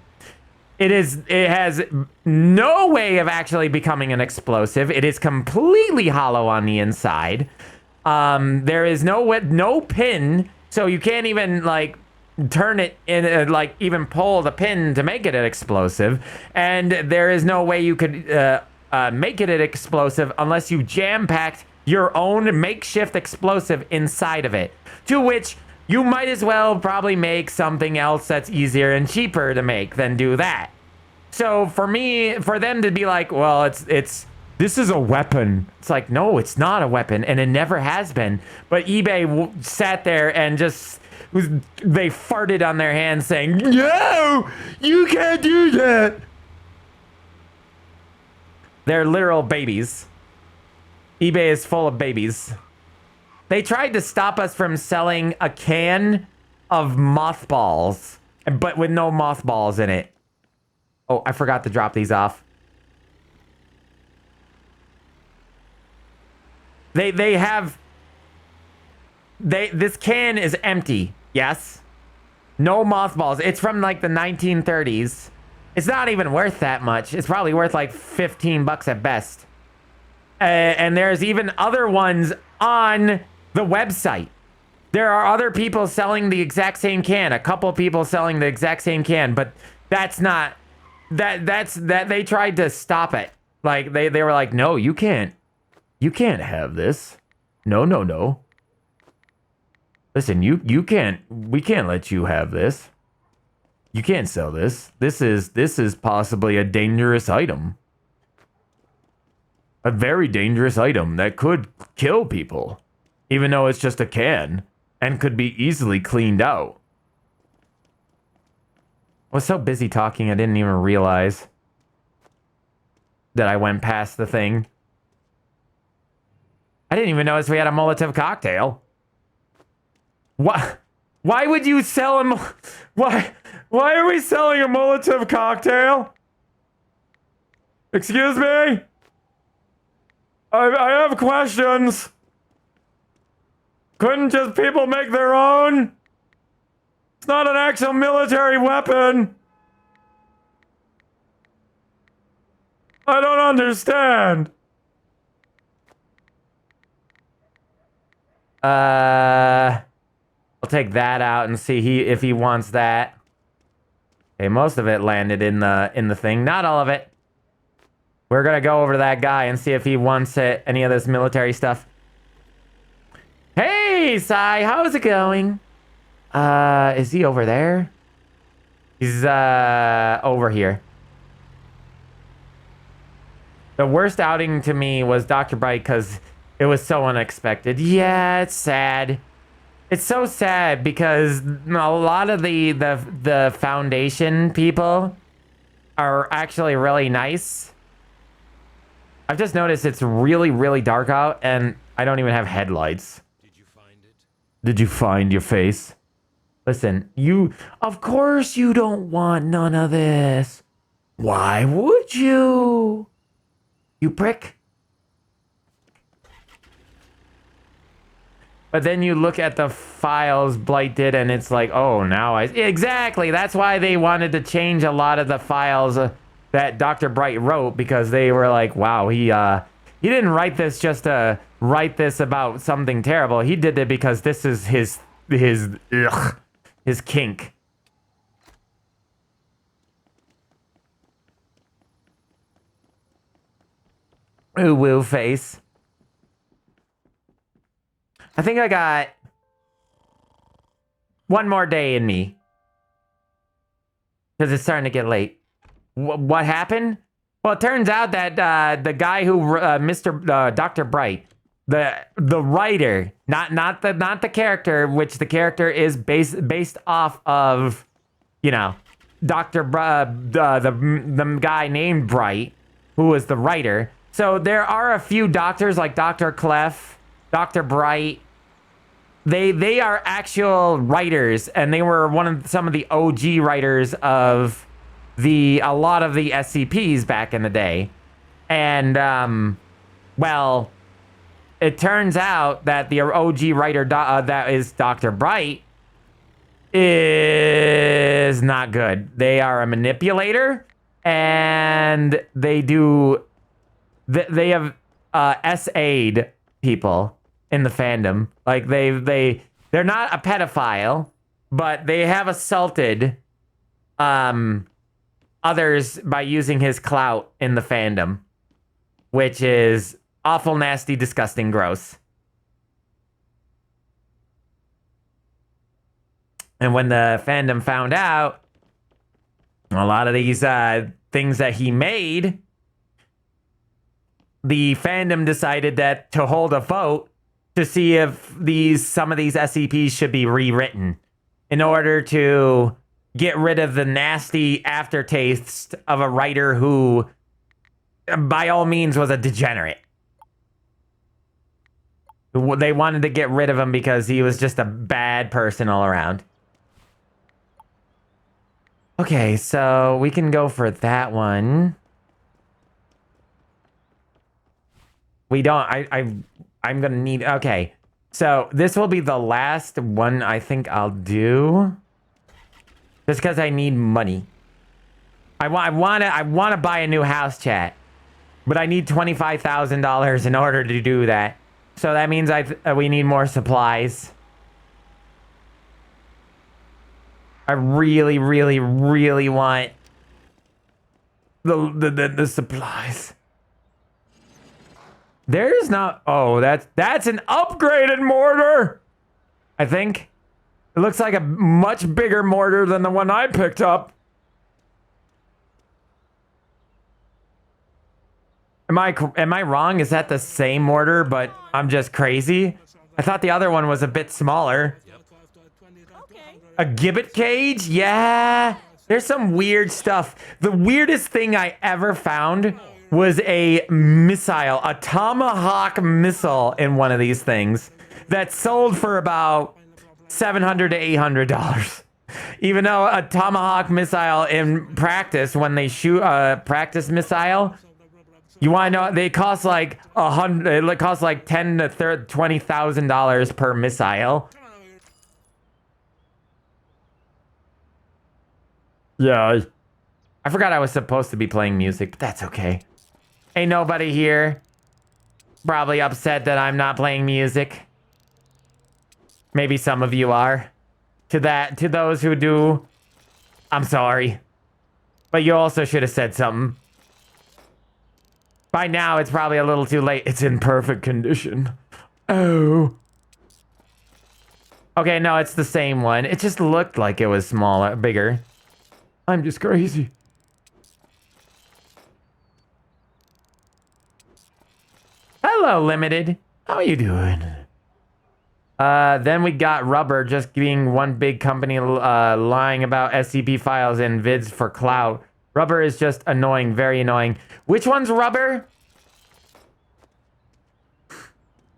It has no way of actually becoming an explosive. It is completely hollow on the inside. There is no pin, so you can't even like turn it in, like even pull the pin to make it an explosive. And there is no way you could make it an explosive unless you jam-packed your own makeshift explosive inside of it. To which you might as well probably make something else that's easier and cheaper to make than do that. So for them to be like, well, this is a weapon. It's like, no, it's not a weapon, and it never has been. But eBay sat there and they farted on their hands saying, no, you can't do that. They're literal babies. eBay is full of babies. They tried to stop us from selling a can of mothballs, but with no mothballs in it. Oh, I forgot to drop these off. This can is empty. Yes. No mothballs. It's from like the 1930s. It's not even worth that much. It's probably worth like $15 at best. And there's even other ones on the website. There are other people selling the exact same can. A couple people selling the exact same can, but that's not that's they tried to stop it. Like they were like, no, you can't have this. No. Listen, you can't, we can't let you have this. You can't sell this. This is possibly a dangerous item. A very dangerous item that could kill people. Even though it's just a can and could be easily cleaned out. I was so busy talking I didn't even realize that I went past the thing. I didn't even notice we had a Molotov cocktail. What? Why would you sell him? Why are we selling a Molotov cocktail? Excuse me? I have questions. Couldn't just people make their own? It's not an actual military weapon. I don't understand. I'll take that out and see if he wants that. Okay, most of it landed in the thing. Not all of it. We're gonna go over to that guy and see if he wants any of this military stuff. Hey, Sai, how's it going? Is he over there? He's over here. The worst outing to me was Dr. Bright because it was so unexpected. Yeah, it's sad. It's so sad because a lot of the Foundation people are actually really nice. I've just noticed it's really, really dark out and I don't even have headlights. Did you find it? Did you find your face? Listen, of course you don't want none of this. Why would you? You prick. But then you look at the files Blight did and it's like, oh, now exactly. That's why they wanted to change a lot of the files that Dr. Bright wrote, because they were like, wow, he didn't write this just to write this about something terrible. He did it because this is his kink. Ooh, woo face. I think I got one more day in me. Because it's starting to get late. What happened? Well, it turns out that the guy who, Dr. Bright, the writer, not the character, which the character is based off of, you know, the guy named Bright, who was the writer. So there are a few doctors like Dr. Clef, Dr. Bright. They are actual writers, and they were some of the OG writers of a lot of the SCPs back in the day. And well, it turns out that the OG writer that is Dr. Bright is not good. They are a manipulator, and they have SA'd people in the fandom. Like they're not a pedophile, but they have assaulted others by using his clout in the fandom, which is awful, nasty, disgusting, gross. And when the fandom found out a lot of these things that he made, the fandom decided that to hold a vote to see if some of these SCPs should be rewritten in order to get rid of the nasty aftertaste of a writer who, by all means, was a degenerate. They wanted to get rid of him because he was just a bad person all around. Okay, so we can go for that one. We don't, I'm gonna need, okay. So this will be the last one I think I'll do. Just because I need money. I want to buy a new house, chat. But I need $25,000 in order to do that. So that means we need more supplies. I really, really, really want the supplies. There's not. Oh, that's an upgraded mortar. I think it looks like a much bigger mortar than the one I picked up. Am I wrong? Is that the same mortar, but I'm just crazy? I thought the other one was a bit smaller. A gibbet cage? Yeah. There's some weird stuff. The weirdest thing I ever found was a missile, a tomahawk missile in one of these things that sold for about $700 to $800. Even though a tomahawk missile in practice, when they shoot a practice missile, you want to know, they cost like it costs like $10,000 to $20,000 per missile. Yeah. I forgot I was supposed to be playing music, but that's okay. Ain't nobody here. Probably upset that I'm not playing music. Maybe some of you are. To those who do, I'm sorry. But you also should have said something. By now, it's probably a little too late. It's in perfect condition. Oh. Okay, no, it's the same one. It just looked like it was smaller, bigger. I'm just crazy. Hello, Limited. How are you doing? Then we got Rubber just being one big company lying about SCP files and vids for clout. Rubber is just annoying, very annoying. Which one's Rubber?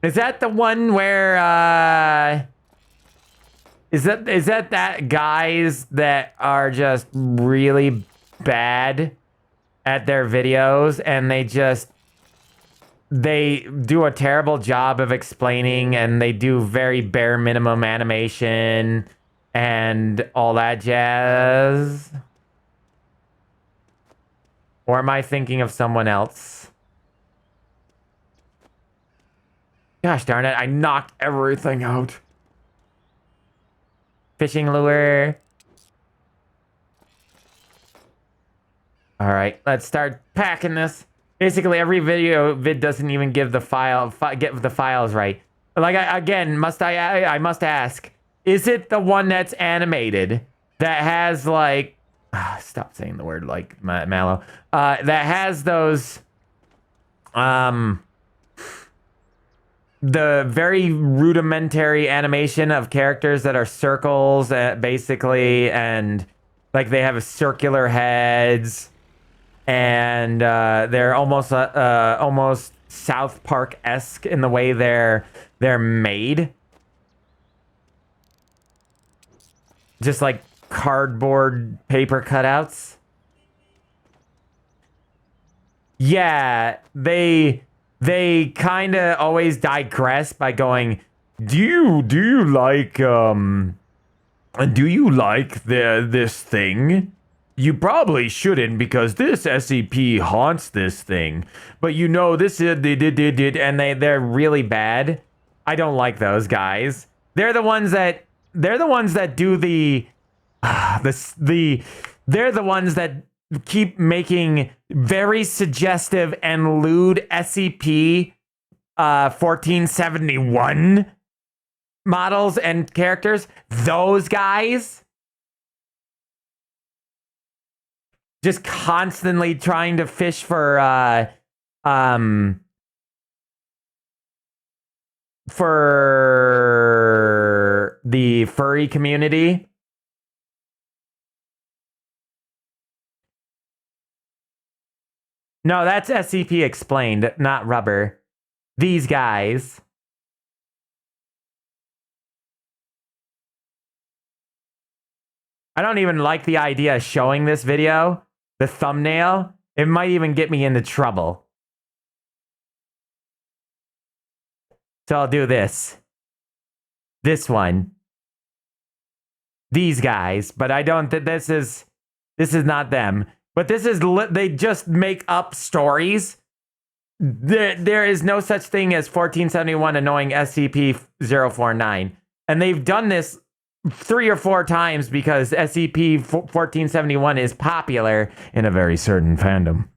Is that the one where, is that guys that are just really bad at their videos and they do a terrible job of explaining and they do very bare minimum animation and all that jazz? Or am I thinking of someone else? Gosh darn it, I knocked everything out. Fishing lure. All right, let's start packing this. Basically, every vid doesn't even give the get the files right. Like, I must ask, is it the one that's animated that has like, stop saying the word like Malo, that has those, the very rudimentary animation of characters that are circles, basically, and like they have circular heads, and they're almost South Park-esque in the way they're made, just like cardboard paper cutouts. Yeah, they kind of always digress by going, do you like this thing? You probably shouldn't, because this SCP haunts this thing. But you know, this is and they're really bad. I don't like those guys. They're the ones that do they're the ones that keep making very suggestive and lewd SCP 1471 models and characters. Those guys just constantly trying to fish for the furry community. No, that's SCP Explained, not Rubber. These guys. I don't even like the idea of showing this video. The thumbnail. It might even get me into trouble. So I'll do this. This one. These guys. But I don't think this is not them. But this is, they just make up stories. There is no such thing as 1471 annoying SCP-049. And they've done this 3 or 4 times because SCP-1471 is popular in a very certain fandom.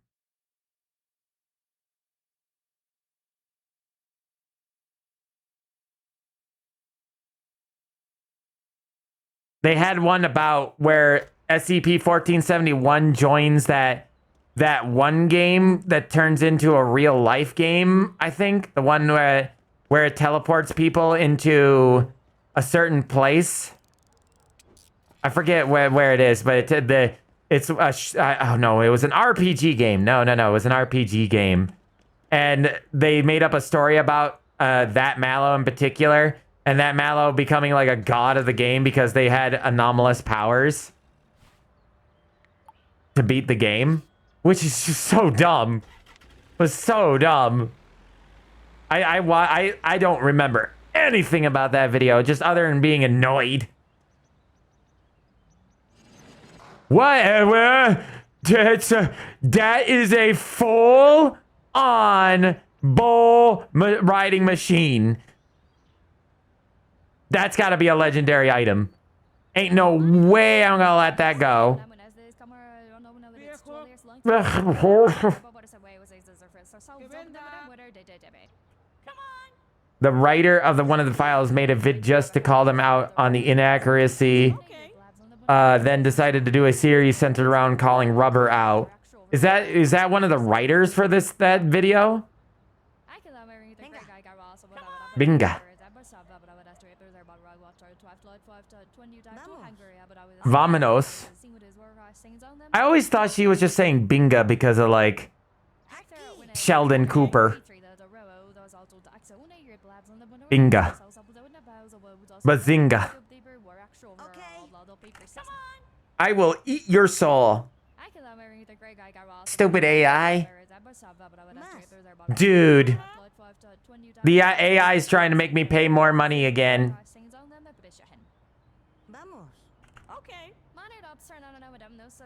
They had one about where SCP-1471 joins that one game that turns into a real life game, I think. The one where it teleports people into a certain place. I forget where it is, but oh no, it was an RPG game. No, it was an RPG game. And they made up a story about that Malo in particular, and that Malo becoming like a god of the game because they had anomalous powers to beat the game, which is just so dumb. It was so dumb. I don't remember anything about that video, just other than being annoyed. Whatever. That is a full-on bull riding machine. That's got to be a legendary item. Ain't no way I'm gonna let that go. The writer of one of the files made a vid just to call them out on the inaccuracy. Then decided to do a series centered around calling Rubber out. Is that one of the writers for that video? Binga. Vamanos. I always thought she was just saying binga because of like Sheldon Cooper. Binga. Bazinga. I will eat your soul. Stupid AI. Dude. The AI is trying to make me pay more money again.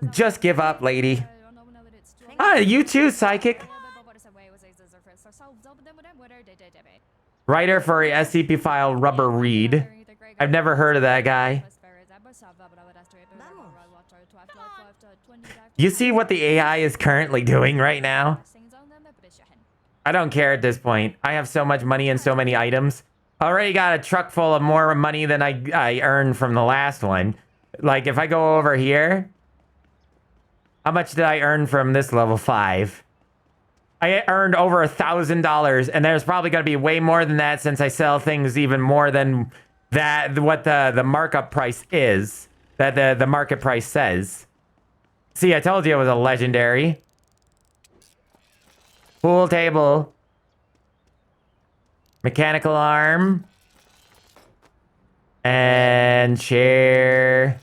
Just give up, lady. Ah, you too, psychic. Writer for a SCP file, Rubber Reed. I've never heard of that guy. You see what the AI is currently doing right now? I don't care at this point. I have so much money and so many items. I already got a truck full of more money than I earned from the last one. Like, if I go over here... How much did I earn from this level 5? I earned over $1,000, and there's probably going to be way more than that since I sell things even more than that, what the markup price is, that the market price says. See, I told you it was a legendary. Pool table. Mechanical arm. And chair.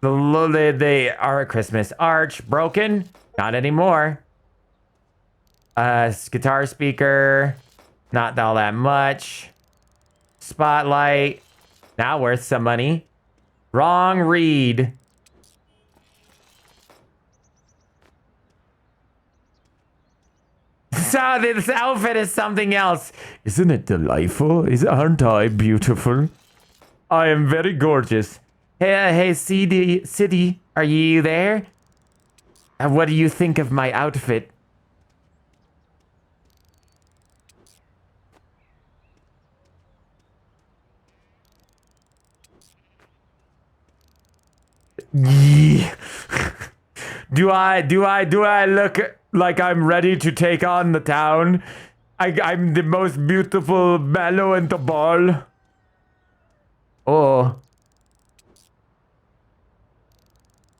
The Christmas arch broken. Not anymore. Guitar speaker. Not all that much. Spotlight. Now worth some money. Wrong read. So this outfit is something else. Isn't it delightful? Aren't I beautiful? I am very gorgeous. Hey, City, are you there? What do you think of my outfit? Yeah. Do I look like I'm ready to take on the town? I'm the most beautiful MalO in the ball. Oh.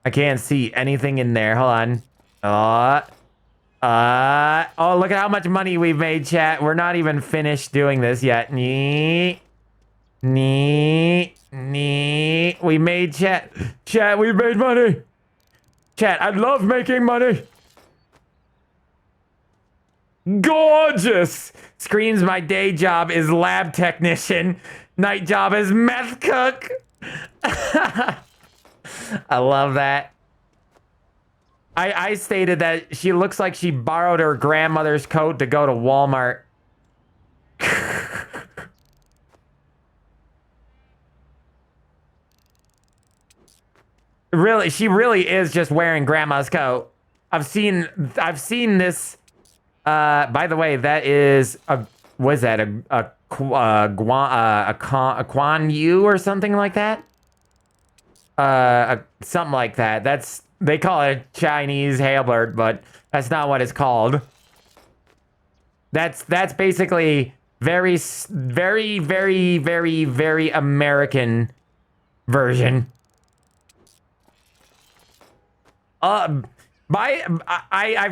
I can't see anything in there. Hold on. Oh, look at how much money we've made, chat. We're not even finished doing this yet. Nee. We made chat. Chat, we made money. Chat, I love making money. Gorgeous. Screams my day job is lab technician. Night job is meth cook. I love that. I stated that she looks like she borrowed her grandmother's coat to go to Walmart. Really, she really is just wearing grandma's coat. I've seen this. By the way, that is what is that? A Quan Yu or something like that? Something like that. They call it a Chinese halberd, but that's not what it's called. That's basically very American version. I've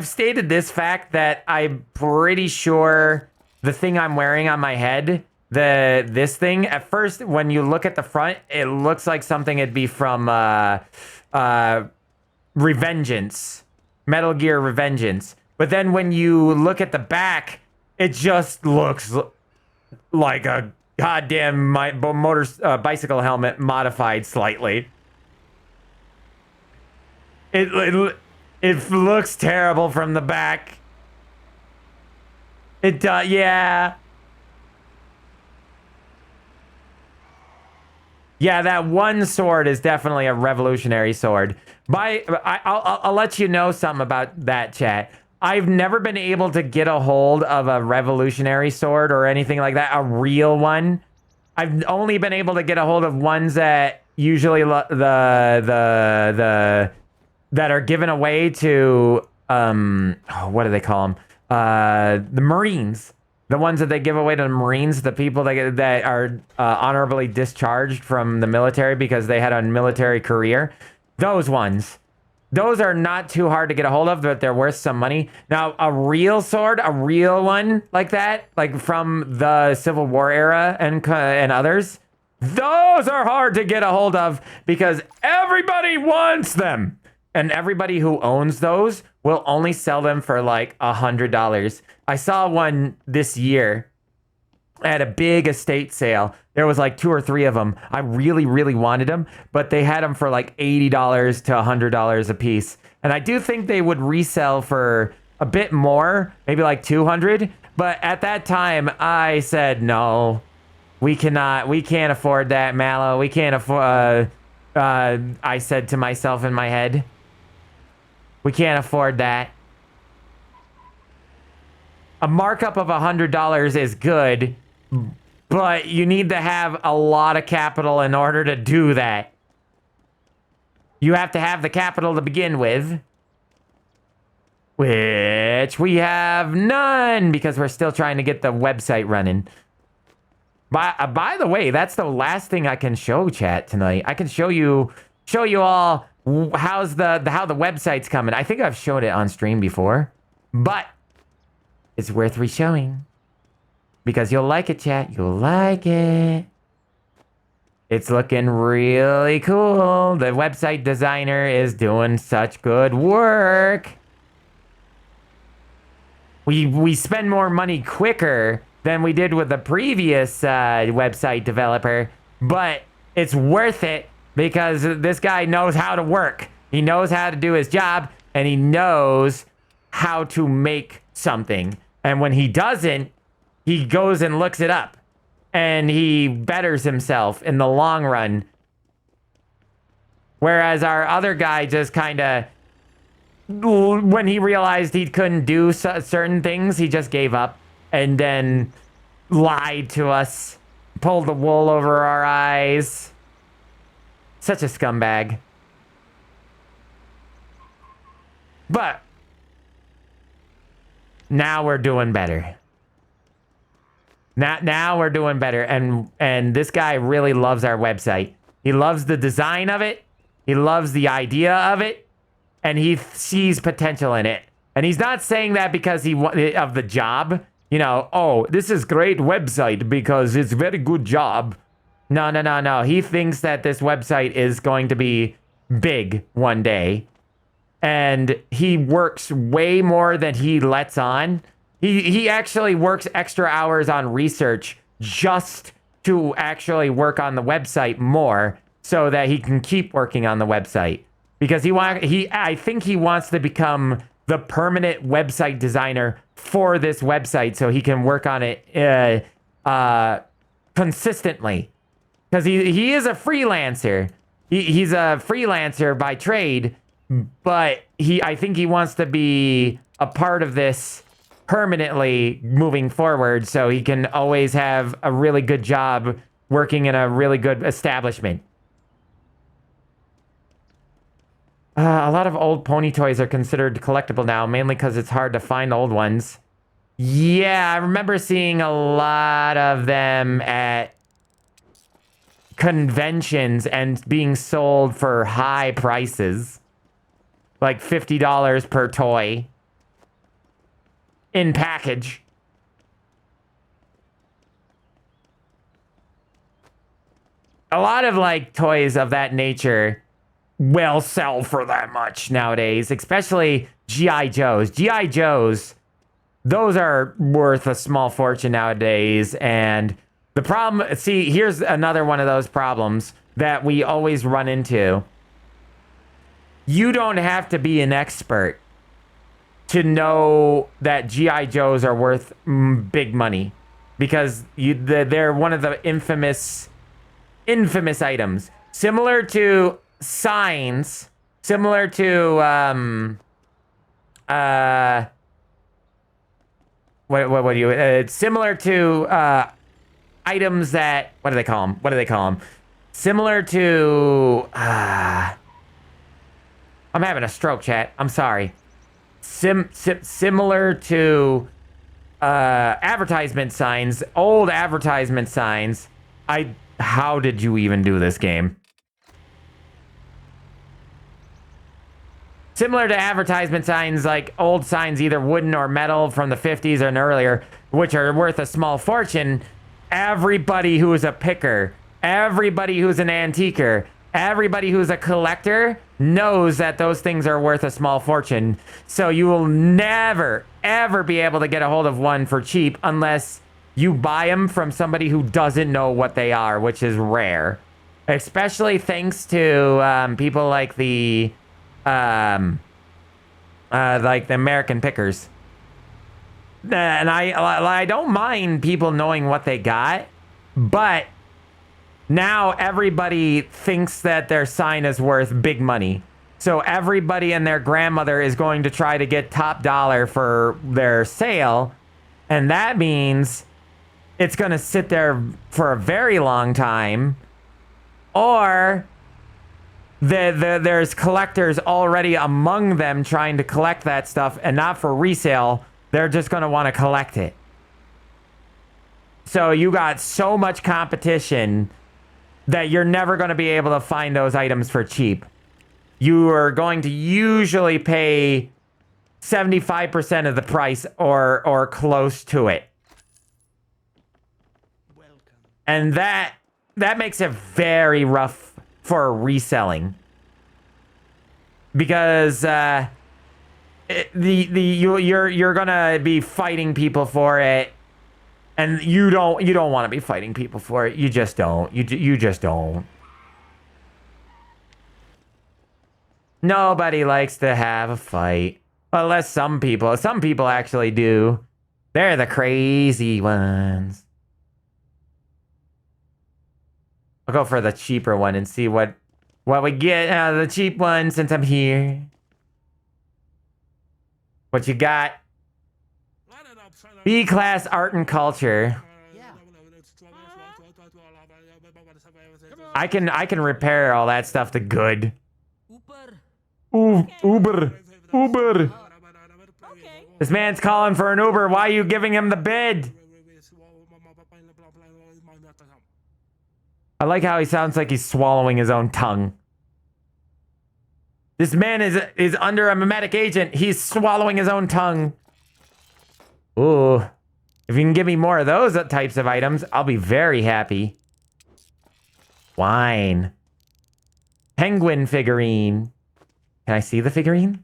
stated this fact that I'm pretty sure the thing I'm wearing on my head, this thing, at first when you look at the front, it looks like something it'd be from Revengeance, Metal Gear Revengeance. But then when you look at the back, it just looks like a goddamn bicycle helmet modified slightly. It looks terrible from the back. It does, yeah. Yeah, that one sword is definitely a revolutionary sword. I'll let you know something about that, chat. I've never been able to get a hold of a revolutionary sword or anything like that, a real one. I've only been able to get a hold of ones that usually the that are given away to what do they call them? The Marines. The ones that they give away to the Marines, the people that are honorably discharged from the military because they had a military career. Those ones. Those are not too hard to get a hold of, but they're worth some money. Now, a real sword, a real one like that, like from the Civil War era and others, those are hard to get a hold of because everybody wants them. And everybody who owns those will only sell them for like $100. I saw one this year at a big estate sale. There was like 2 or 3 of them. I really, really wanted them, but they had them for like $80 to $100 a piece. And I do think they would resell for a bit more, maybe like 200. But at that time, I said, no, we can't afford that, Malo. We can't afford, I said to myself in my head, we can't afford that. A markup of $100 is good, but you need to have a lot of capital in order to do that. You have to have the capital to begin with, which we have none because we're still trying to get the website running. By the way, that's the last thing I can show chat tonight. I can show you all how the website's coming. I think I've showed it on stream before, but it's worth reshowing because you'll like it, chat. You'll like it. It's looking really cool. The website designer is doing such good work. We spend more money quicker than we did with the previous website developer, but it's worth it because this guy knows how to work. He knows how to do his job, and he knows how to make something. And when he doesn't, he goes and looks it up, and he betters himself in the long run. Whereas our other guy just kind of, when he realized he couldn't do certain things, he just gave up and then lied to us, pulled the wool over our eyes. Such a scumbag. But now we're doing better. Now we're doing better, and this guy really loves our website. He loves the design of it. He loves the idea of it, and he sees potential in it. And he's not saying that because of the job. You know, oh, this is great website because it's very good job. No. He thinks that this website is going to be big one day. And he works way more than he lets on. He actually works extra hours on research just to actually work on the website more so that he can keep working on the website. Because I think he wants to become the permanent website designer for this website so he can work on it consistently. Because he is a freelancer. He's a freelancer by trade, but I think he wants to be a part of this permanently moving forward so he can always have a really good job working in a really good establishment. A lot of old pony toys are considered collectible now, mainly because it's hard to find old ones. Yeah, I remember seeing a lot of them at conventions and being sold for high prices. Like $50 per toy. In package. A lot of like toys of that nature will sell for that much nowadays, especially G.I. Joes. G.I. Joes, those are worth a small fortune nowadays. And the problem, see, here's another one of those problems that we always run into. You don't have to be an expert to know that G.I. Joes are worth big money because they're one of the infamous infamous items, similar to signs, similar to what do you it's similar to items that, what do they call them? Similar to I'm having a stroke, chat. I'm sorry. Similar to advertisement signs, old advertisement signs. How did you even do this game? Similar to advertisement signs, like old signs, either wooden or metal from the 50s and earlier, which are worth a small fortune. Everybody who is a picker, everybody who's an antiquer, everybody who's a collector knows that those things are worth a small fortune. So you will never, ever be able to get a hold of one for cheap unless you buy them from somebody who doesn't know what they are, which is rare. Especially thanks to people like the American pickers. And I don't mind people knowing what they got, but now everybody thinks that their sign is worth big money. So everybody and their grandmother is going to try to get top dollar for their sale. And that means it's going to sit there for a very long time. Or there's collectors already among them trying to collect that stuff, and not for resale. They're just going to want to collect it. So you got so much competition that you're never going to be able to find those items for cheap. You are going to usually pay 75% of the price or close to it. And that makes it very rough for reselling. Because you're gonna be fighting people for it, and you don't want to be fighting people for it. You just don't. You just don't. Nobody likes to have a fight, unless some people actually do. They're the crazy ones. I'll go for the cheaper one and see what we get out of the cheap one since I'm here. What you got? B-class art and culture. I can repair all that stuff to good. Uber. This man's calling for an Uber. Why are you giving him the bid? I like how he sounds like he's swallowing his own tongue. This man is under a mimetic agent. He's swallowing his own tongue. Ooh. If you can give me more of those types of items, I'll be very happy. Wine. Penguin figurine. Can I see the figurine?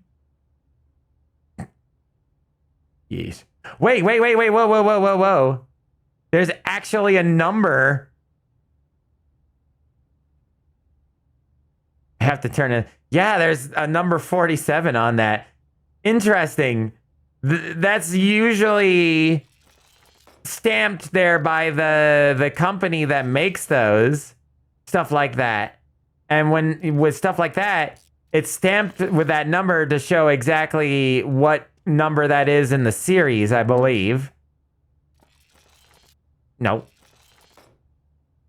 Yes. Wait. Whoa. There's actually a number. I have to turn it. Yeah, there's a number 47 on that. Interesting. That's usually stamped there by the company that makes those. Stuff like that. And with stuff like that, it's stamped with that number to show exactly what number that is in the series, I believe. No.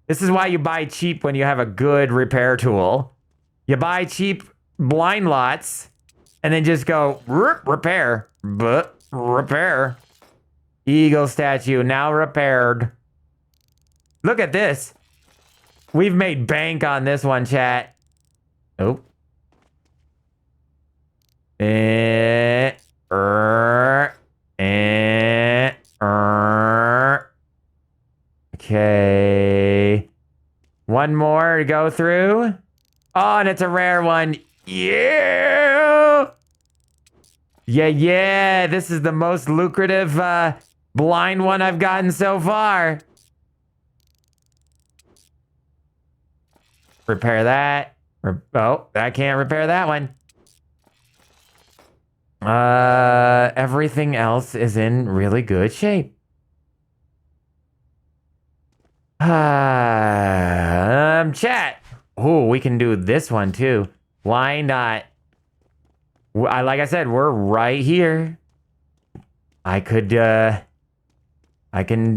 This is why you buy cheap when you have a good repair tool. You buy cheap blind lots and then just go repair. But repair. Eagle statue now repaired. Look at this. We've made bank on this one, chat. Oh. Okay. One more to go through. Oh, and it's a rare one. Yeah. Yeah. This is the most lucrative blind one I've gotten so far. Repair that. Oh, I can't repair that one. Everything else is in really good shape. I'm chat. Oh, we can do this one too. Why not? Like I said, we're right here. I can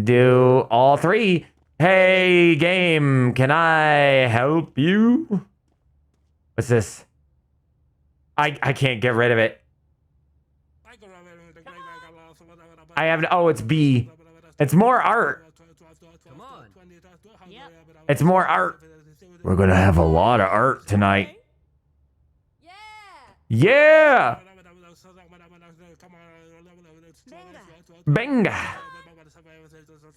do all three. Hey, game, can I help you? What's this? I can't get rid of it. I have, oh, it's B. It's more art. Come on. Yep. It's more art. We're gonna have a lot of art tonight. Yeah. Yeah! Benga!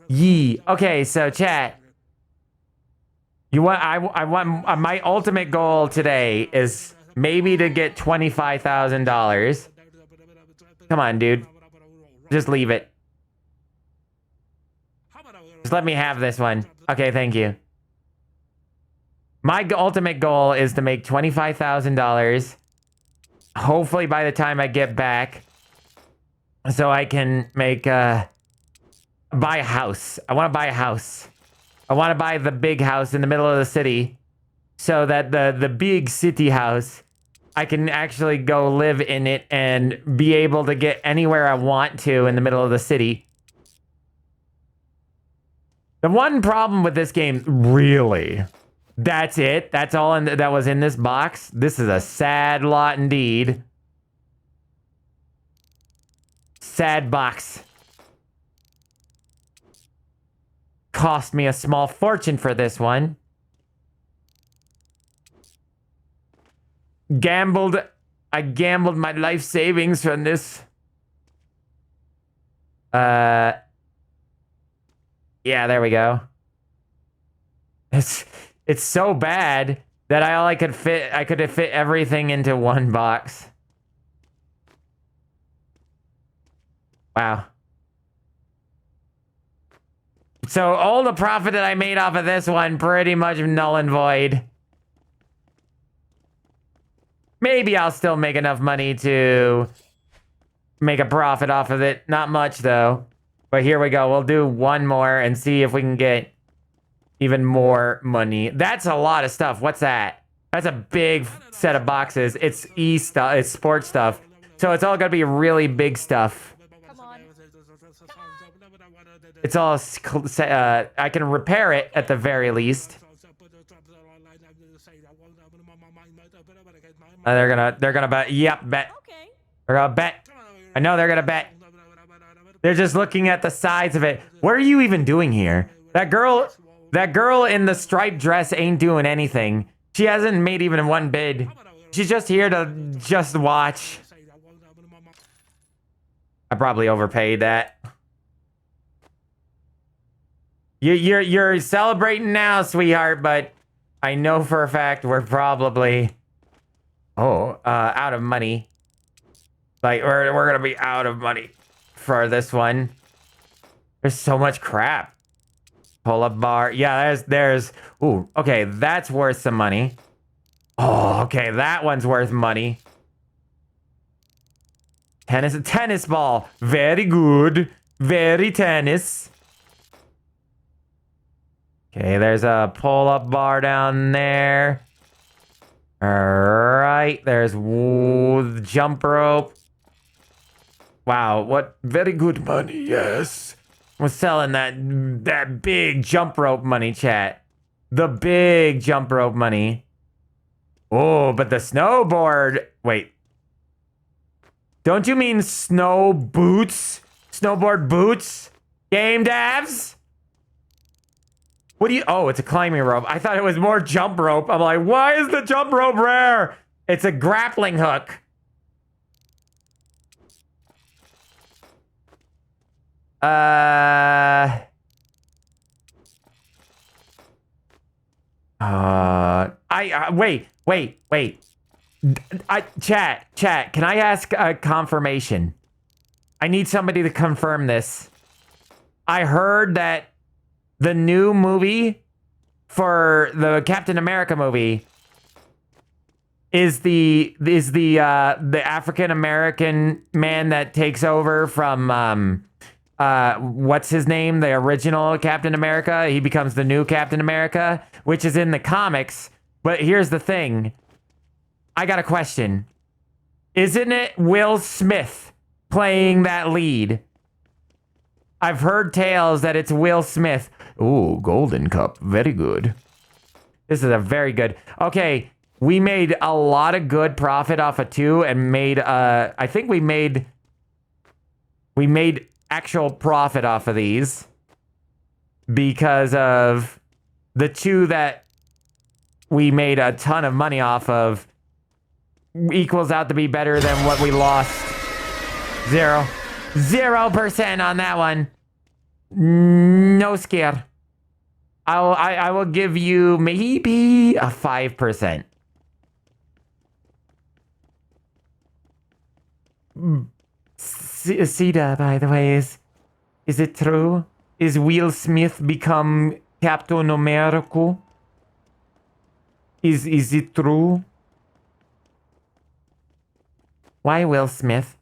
Yee. Okay, so chat. You want, I want, my ultimate goal today is maybe to get $25,000. Come on, dude. Just leave it. Just let me have this one. Okay, thank you. My ultimate goal is to make $25,000. Hopefully by the time I get back, so I can make buy a house. I want to buy a house. I want to buy the big house in the middle of the city, so that the big city house, I can actually go live in it and be able to get anywhere I want to in the middle of the city. The one problem with this game, really, that's it. That's all that was in this box. This is a sad lot indeed. Sad box. Cost me a small fortune for this one. I gambled my life savings on this. Yeah, there we go. It's so bad that I could fit everything into one box. Wow. So all the profit that I made off of this one, pretty much null and void. Maybe I'll still make enough money to make a profit off of it. Not much, though. But here we go. We'll do one more and see if we can get even more money. That's a lot of stuff. What's that? That's a big set of boxes. It's stuff. It's sports stuff. So it's all going to be really big stuff. Come on. It's all, I can repair it at the very least. They're gonna bet. Yep, bet. Okay. They're gonna bet. I know they're gonna bet. They're just looking at the sides of it. What are you even doing here? That girl in the striped dress ain't doing anything. She hasn't made even one bid. She's just here to just watch. I probably overpaid that. You're celebrating now, sweetheart, but I know for a fact we're probably out of money. Like we're gonna be out of money for this one. There's so much crap. Pull-up bar. Yeah, there's ooh, okay, that's worth some money. Oh, okay, that one's worth money. Tennis ball. Very good. Very tennis. Okay, there's a pull-up bar down there. All right, there's jump rope. Wow, what very good money, yes. We're selling that big jump rope money, chat. The big jump rope money. Oh, but the snowboard, wait. Don't you mean snow boots? Snowboard boots? Game devs? What do you, oh, it's a climbing rope. I thought it was more jump rope. I'm like, why is the jump rope rare? It's a grappling hook. Wait. Chat, can I ask a confirmation? I need somebody to confirm this. I heard that the new movie for the Captain America movie is the African American man that takes over from what's his name? The original Captain America. He becomes the new Captain America, which is in the comics. But here's the thing. I got a question. Isn't it Will Smith playing that lead? I've heard tales that it's Will Smith. Ooh, Golden Cup. Very good. This is a very good. Okay, we made a lot of good profit off of 2 and made, I think we made actual profit off of these because of the 2 that we made a ton of money off of equals out to be better than what we lost. 0% on that one. No scare. I will give you maybe a 5%. Sita, by the way, is it true? Is Will Smith become Captain America? Is it true? Why Will Smith?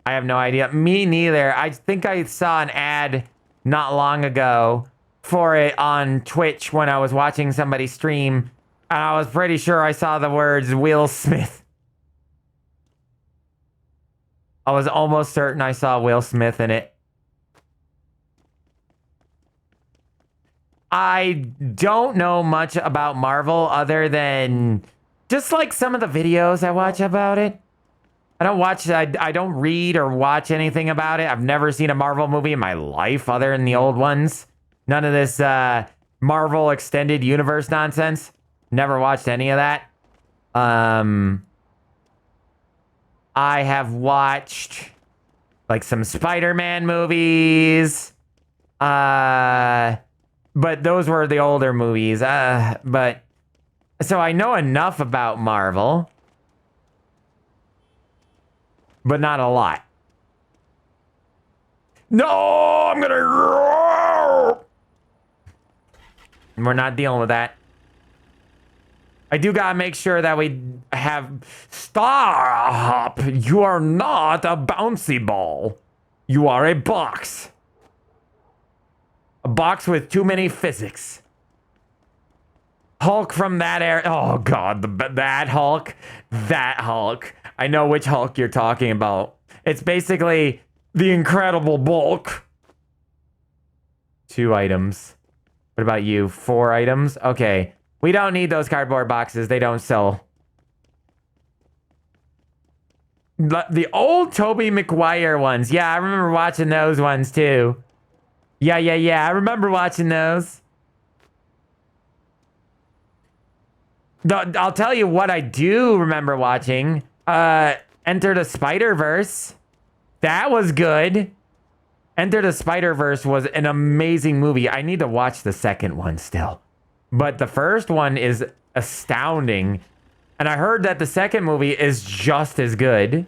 I have no idea. Me neither. I think I saw an ad not long ago for it on Twitch when I was watching somebody stream, and I was pretty sure I saw the words Will Smith. I was almost certain I saw Will Smith in it. I don't know much about Marvel other than just like some of the videos I watch about it. I don't read or watch anything about it. I've never seen a Marvel movie in my life other than the old ones. None of this Marvel extended universe nonsense. Never watched any of that. I have watched like some Spider-Man movies. But those were the older movies. But so I know enough about Marvel, but not a lot. No, I'm gonna. We're not dealing with that. I do gotta make sure that we have. Stop! You are not a bouncy ball. You are a box. A box with too many physics. Hulk from that era. Oh god, that Hulk. That Hulk. I know which Hulk you're talking about. It's basically the Incredible Bulk. 2 items. What about you? 4 items? Okay. We don't need those cardboard boxes. They don't sell. The old Tobey Maguire ones. Yeah, I remember watching those ones too. Yeah. I remember watching those. I'll tell you what I do remember watching. Enter the Spider-Verse. That was good. Enter the Spider-Verse was an amazing movie. I need to watch the second one still. But the first one is astounding. And I heard that the second movie is just as good.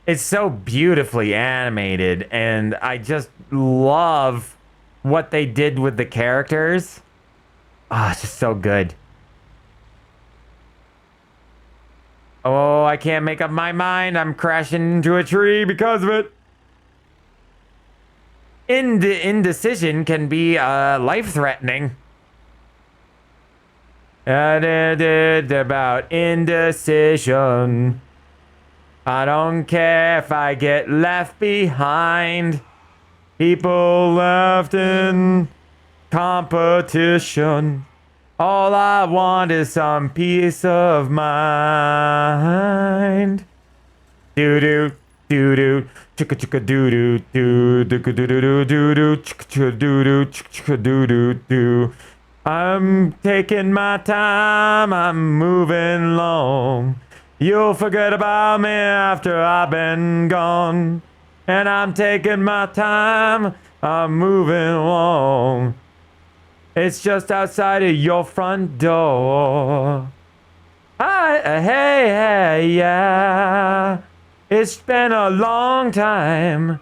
It's so beautifully animated, and I just love what they did with the characters. Ah, it's just so good. Oh, I can't make up my mind. I'm crashing into a tree because of it. Indecision can be life-threatening. About indecision. I don't care if I get left behind. People left in competition. All I want is some peace of mind. Doo-doo, doo-doo, chicka-chicka doo-doo, doo-doo, doo-doo, doo-doo, chicka-chicka doo-doo, chicka-chicka doo-doo, doo. I'm taking my time, I'm moving along. You'll forget about me after I've been gone. And I'm taking my time, I'm moving along. It's just outside of your front door. Hey, yeah. It's been a long time.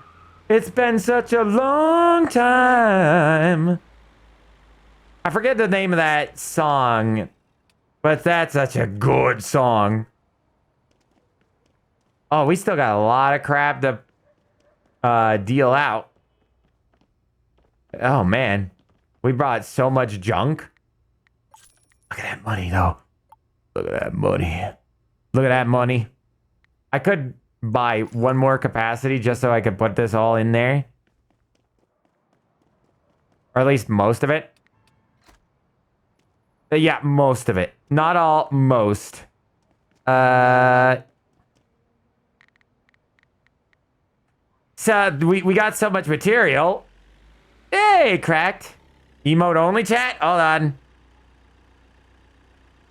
It's been such a long time. I forget the name of that song. But that's such a good song. Oh, we still got a lot of crap to deal out. Oh, man. We brought so much junk. Look at that money, though. Look at that money. Look at that money. I could buy one more capacity just so I could put this all in there. Or at least most of it. Yeah, most of it. Not all, most. So we got so much material. Hey, cracked. Emote only chat? Hold on.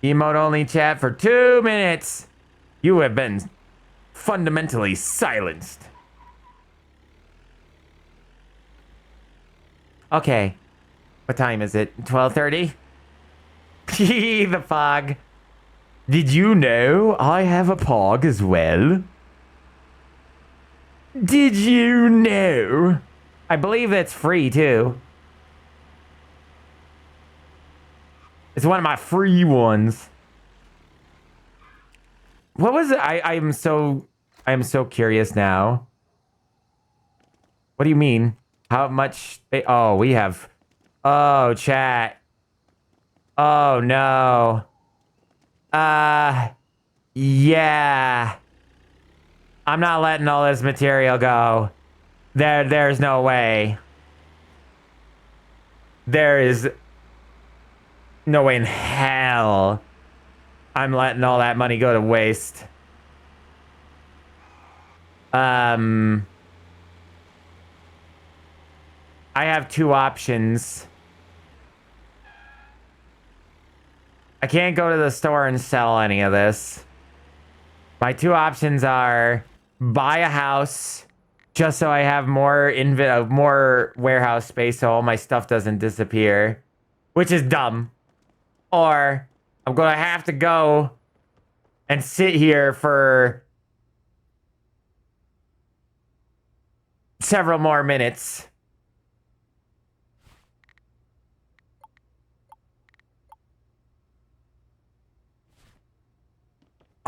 Emote only chat for 2 minutes. You have been fundamentally silenced. Okay. What time is it? 12:30? The fog. Did you know I have a pog as well? Did you know? I believe that's free too. It's one of my free ones. What was it? I am so curious now. What do you mean? How much? Oh, we have. Oh, chat. Oh no. Yeah. I'm not letting all this material go. There's no way. There is no way in hell I'm letting all that money go to waste. I have two options. I can't go to the store and sell any of this. My two options are buy a house just so I have more warehouse space so all my stuff doesn't disappear, which is dumb. Or I'm going to have to go and sit here for several more minutes.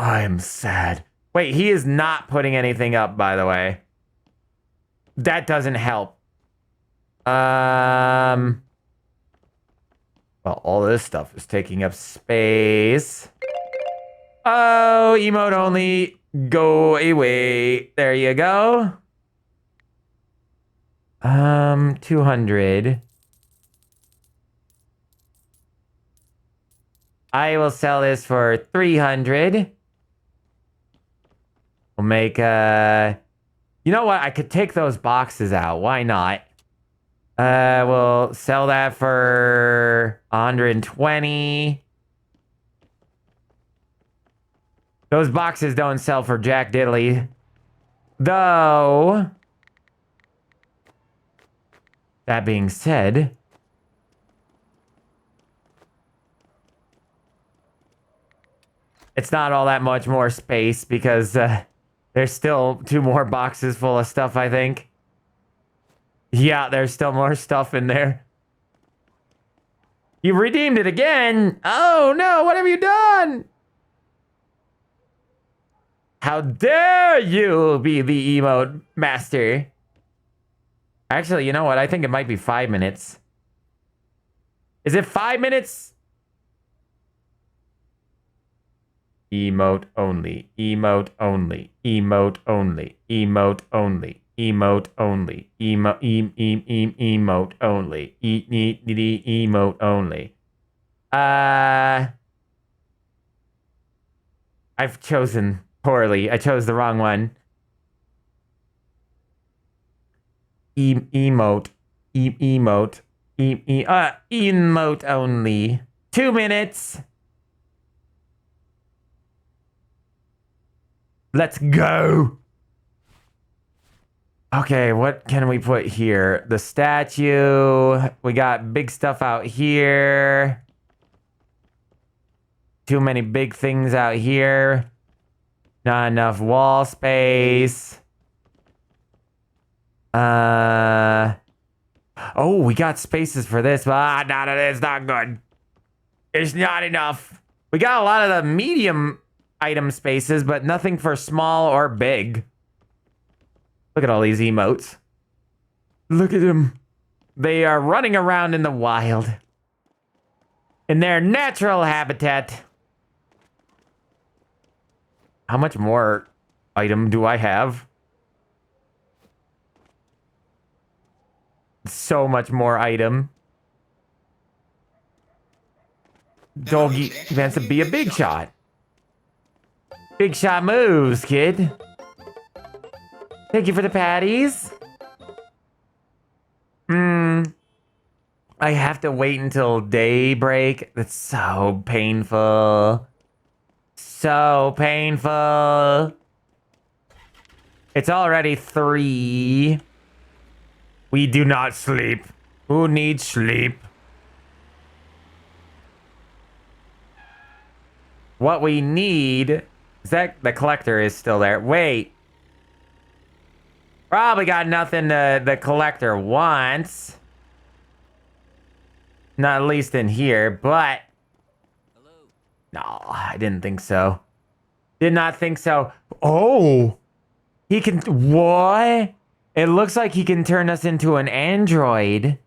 I'm sad. Wait, he is not putting anything up, by the way. That doesn't help. Well, all this stuff is taking up space. Oh, emote only. Go away. There you go. 200. I will sell this for 300. We'll make you know what? I could take those boxes out. Why not? We'll sell that for 120. Those boxes don't sell for jack diddly. Though, that being said, it's not all that much more space because there's still 2 more boxes full of stuff, I think. Yeah, there's still more stuff in there. You redeemed it again. Oh no, what have you done? How dare you be the emote master? Actually, you know what? I think it might be 5 minutes. Is it 5 minutes? Emote only, emote only, emote only, emote only, emote only, emote only, emote only. I've chosen poorly. I chose the wrong one. Emote only. 2 minutes. Let's go. Okay, what can we put here? The statue. We got big stuff out here. Too many big things out here. Not enough wall space. Oh, we got spaces for this. No, it's not good. It's not enough. We got a lot of the medium item spaces, but nothing for small or big. Look at all these emotes. Look at them. They are running around in the wild. In their natural habitat. How much more item do I have? So much more item. Doggy wants to be a big shot. Big shot moves, kid. Thank you for the patties. I have to wait until daybreak. That's so painful. So painful. It's already 3. We do not sleep. Who needs sleep? What we need is that the collector is still there. Wait. Probably got nothing the collector wants. Not at least in here, but... Hello. No, I didn't think so. Did not think so. Oh! He can... What? It looks like he can turn us into an android.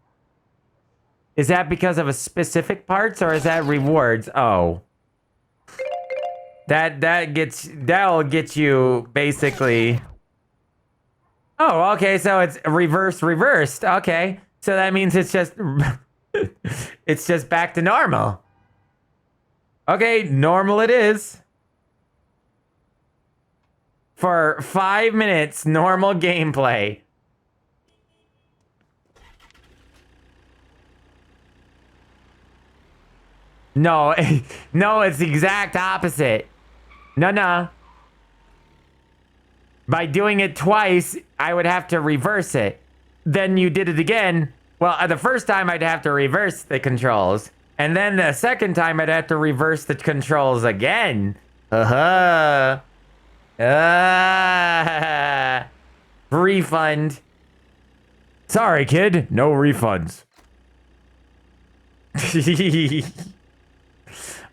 Is that because of a specific parts or is that rewards? Oh. That'll get you basically... Oh, okay, so it's reversed. Okay. So that means it's just it's just back to normal. Okay, normal it is. For 5 minutes, normal gameplay. No, no, it's the exact opposite. No. By doing it twice, I would have to reverse it. Then you did it again. Well, the first time I'd have to reverse the controls. And then the second time I'd have to reverse the controls again. Refund. Sorry, kid. No refunds.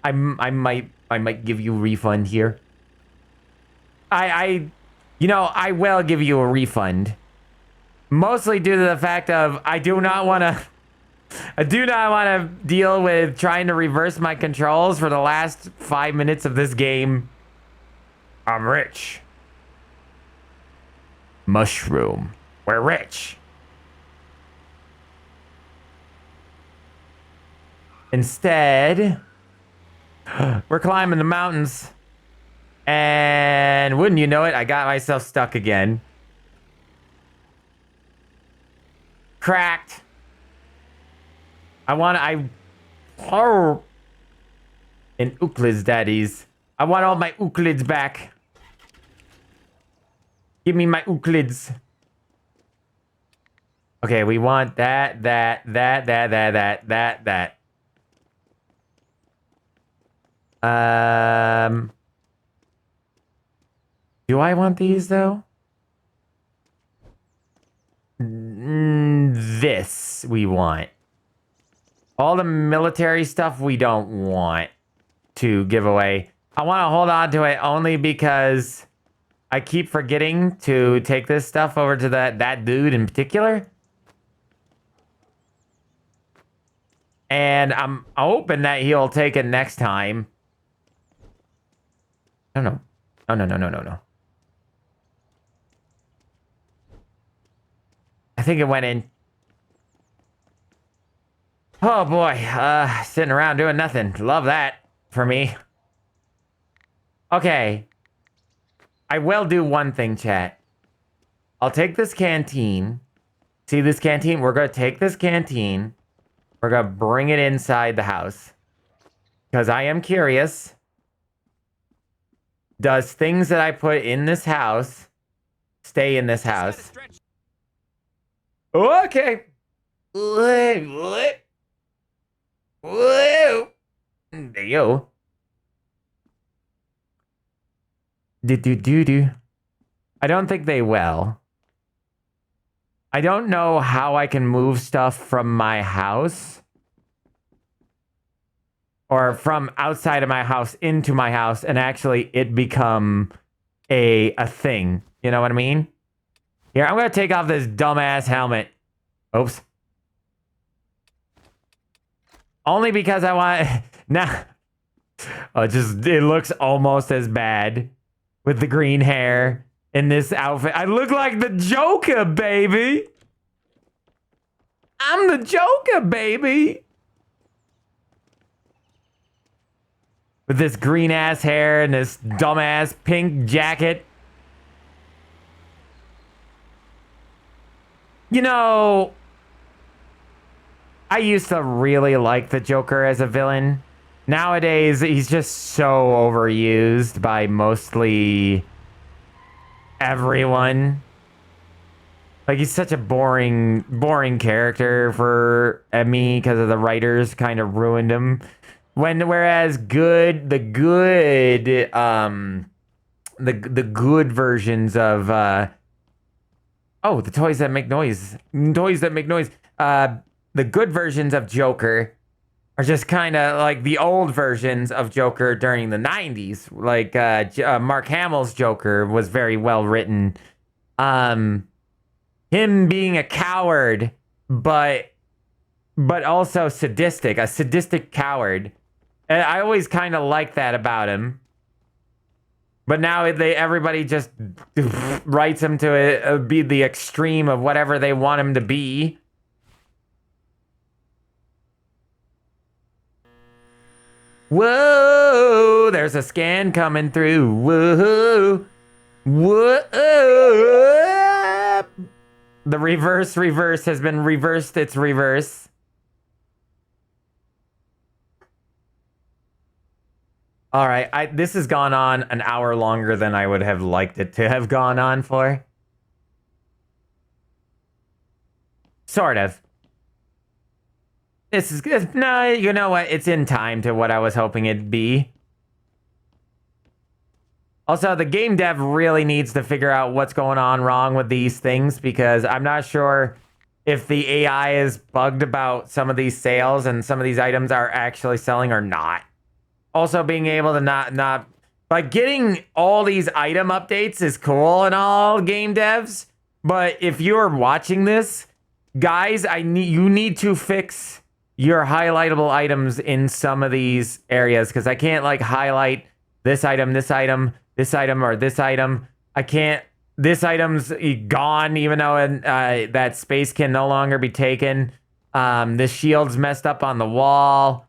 I might give you a refund here. You know, I will give you a refund. Mostly due to the fact of I do not want to deal with trying to reverse my controls for the last 5 minutes of this game. I'm rich. Mushroom. We're rich. Instead, we're climbing the mountains. And wouldn't you know it, I got myself stuck again. Cracked. And Euclid's daddies. I want all my Euclids back. Give me my Euclids. Okay, we want that. Do I want these though? This we want. All the military stuff we don't want to give away. I want to hold on to it only because I keep forgetting to take this stuff over to that dude in particular. And I'm hoping that he'll take it next time. No. No. I think it went in. Oh boy, sitting around doing nothing. Love that for me. Okay. I will do one thing, chat. I'll take this canteen. See this canteen? We're going to take this canteen. We're going to bring it inside the house. Because I am curious. Does things that I put in this house stay in this house? Okay. What? Whoa. There you go. Do. I don't think they will. I don't know how I can move stuff from my house. or from outside of my house into my house and actually it become a thing. You know what I mean? Here, I'm gonna take off this dumbass helmet. Oops. Only because I want now. Oh, it looks almost as bad with the green hair in this outfit. I look like the Joker, baby. I'm the Joker, baby. With this green ass hair and this dumbass pink jacket. You know, I used to really like the Joker as a villain. Nowadays, he's just so overused by mostly everyone. Like, he's such a boring character for me because of the writers kind of ruined him. Whereas the good versions of oh, the toys that make noise. The good versions of Joker are just kind of like the old versions of Joker during the 90s. Like Mark Hamill's Joker was very well written. Him being a coward, but also sadistic, a sadistic coward. And I always kind of like that about him. But now everybody just writes him to be the extreme of whatever they want him to be. Whoa, there's a scan coming through. Whoa. Whoa. The reverse has been reversed. It's reverse. All right, this has gone on an hour longer than I would have liked it to have gone on for. Sort of. This is good. No, you know what? It's in time to what I was hoping it'd be. Also, the game dev really needs to figure out what's going on wrong with these things because I'm not sure if the AI is bugged about some of these sales and some of these items are actually selling or not. Also, being able to not like getting all these item updates is cool and all, game devs. But if you're watching this, guys, you need to fix your highlightable items in some of these areas because I can't like highlight this item, this item, this item, or this item. I can't. This item's gone, even though that space can no longer be taken. This shield's messed up on the wall.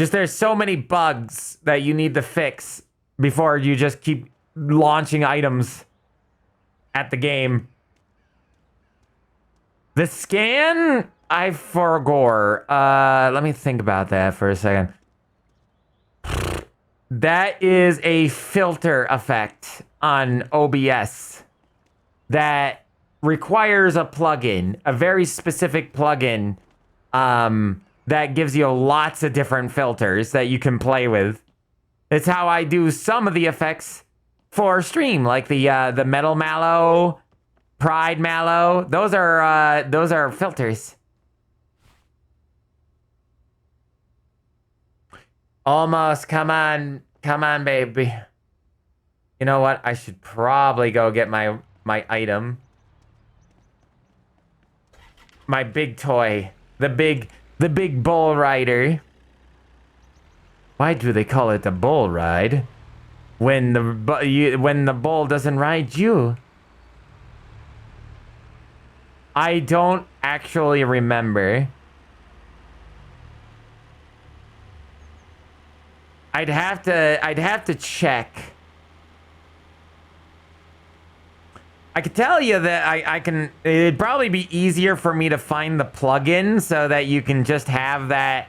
Just there's so many bugs that you need to fix before you just keep launching items at the game. The scan, I forgore. Let me think about that for a second. That is a filter effect on OBS that requires a plugin, a very specific plugin, that gives you lots of different filters that you can play with. It's how I do some of the effects for stream, like the Metal Mallow, Pride Mallow. Those are filters. Almost, come on, baby. You know what? I should probably go get my item. My big toy, the big bull rider. Why do they call it a bull ride when the bull doesn't ride you? I don't actually remember. I'd have to check. I could tell you that I can. It'd probably be easier for me to find the plugin so that you can just have that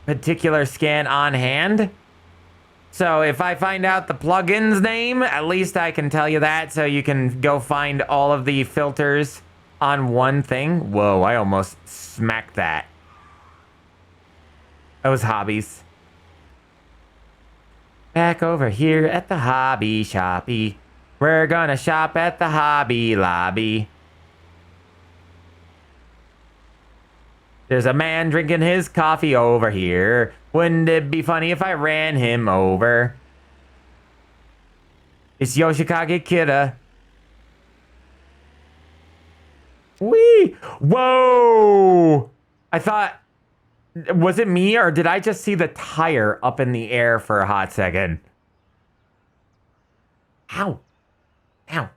particular scan on hand. So if I find out the plugin's name, at least I can tell you that, so you can go find all of the filters on one thing. Whoa! I almost smacked that. That was hobbies. Back over here at the Hobby Shoppy. We're gonna shop at the Hobby Lobby. There's a man drinking his coffee over here. Wouldn't it be funny if I ran him over? It's Yoshikage Kira. Whee! Whoa! I thought, was it me or did I just see the tire up in the air for a hot second? Ow. Ow.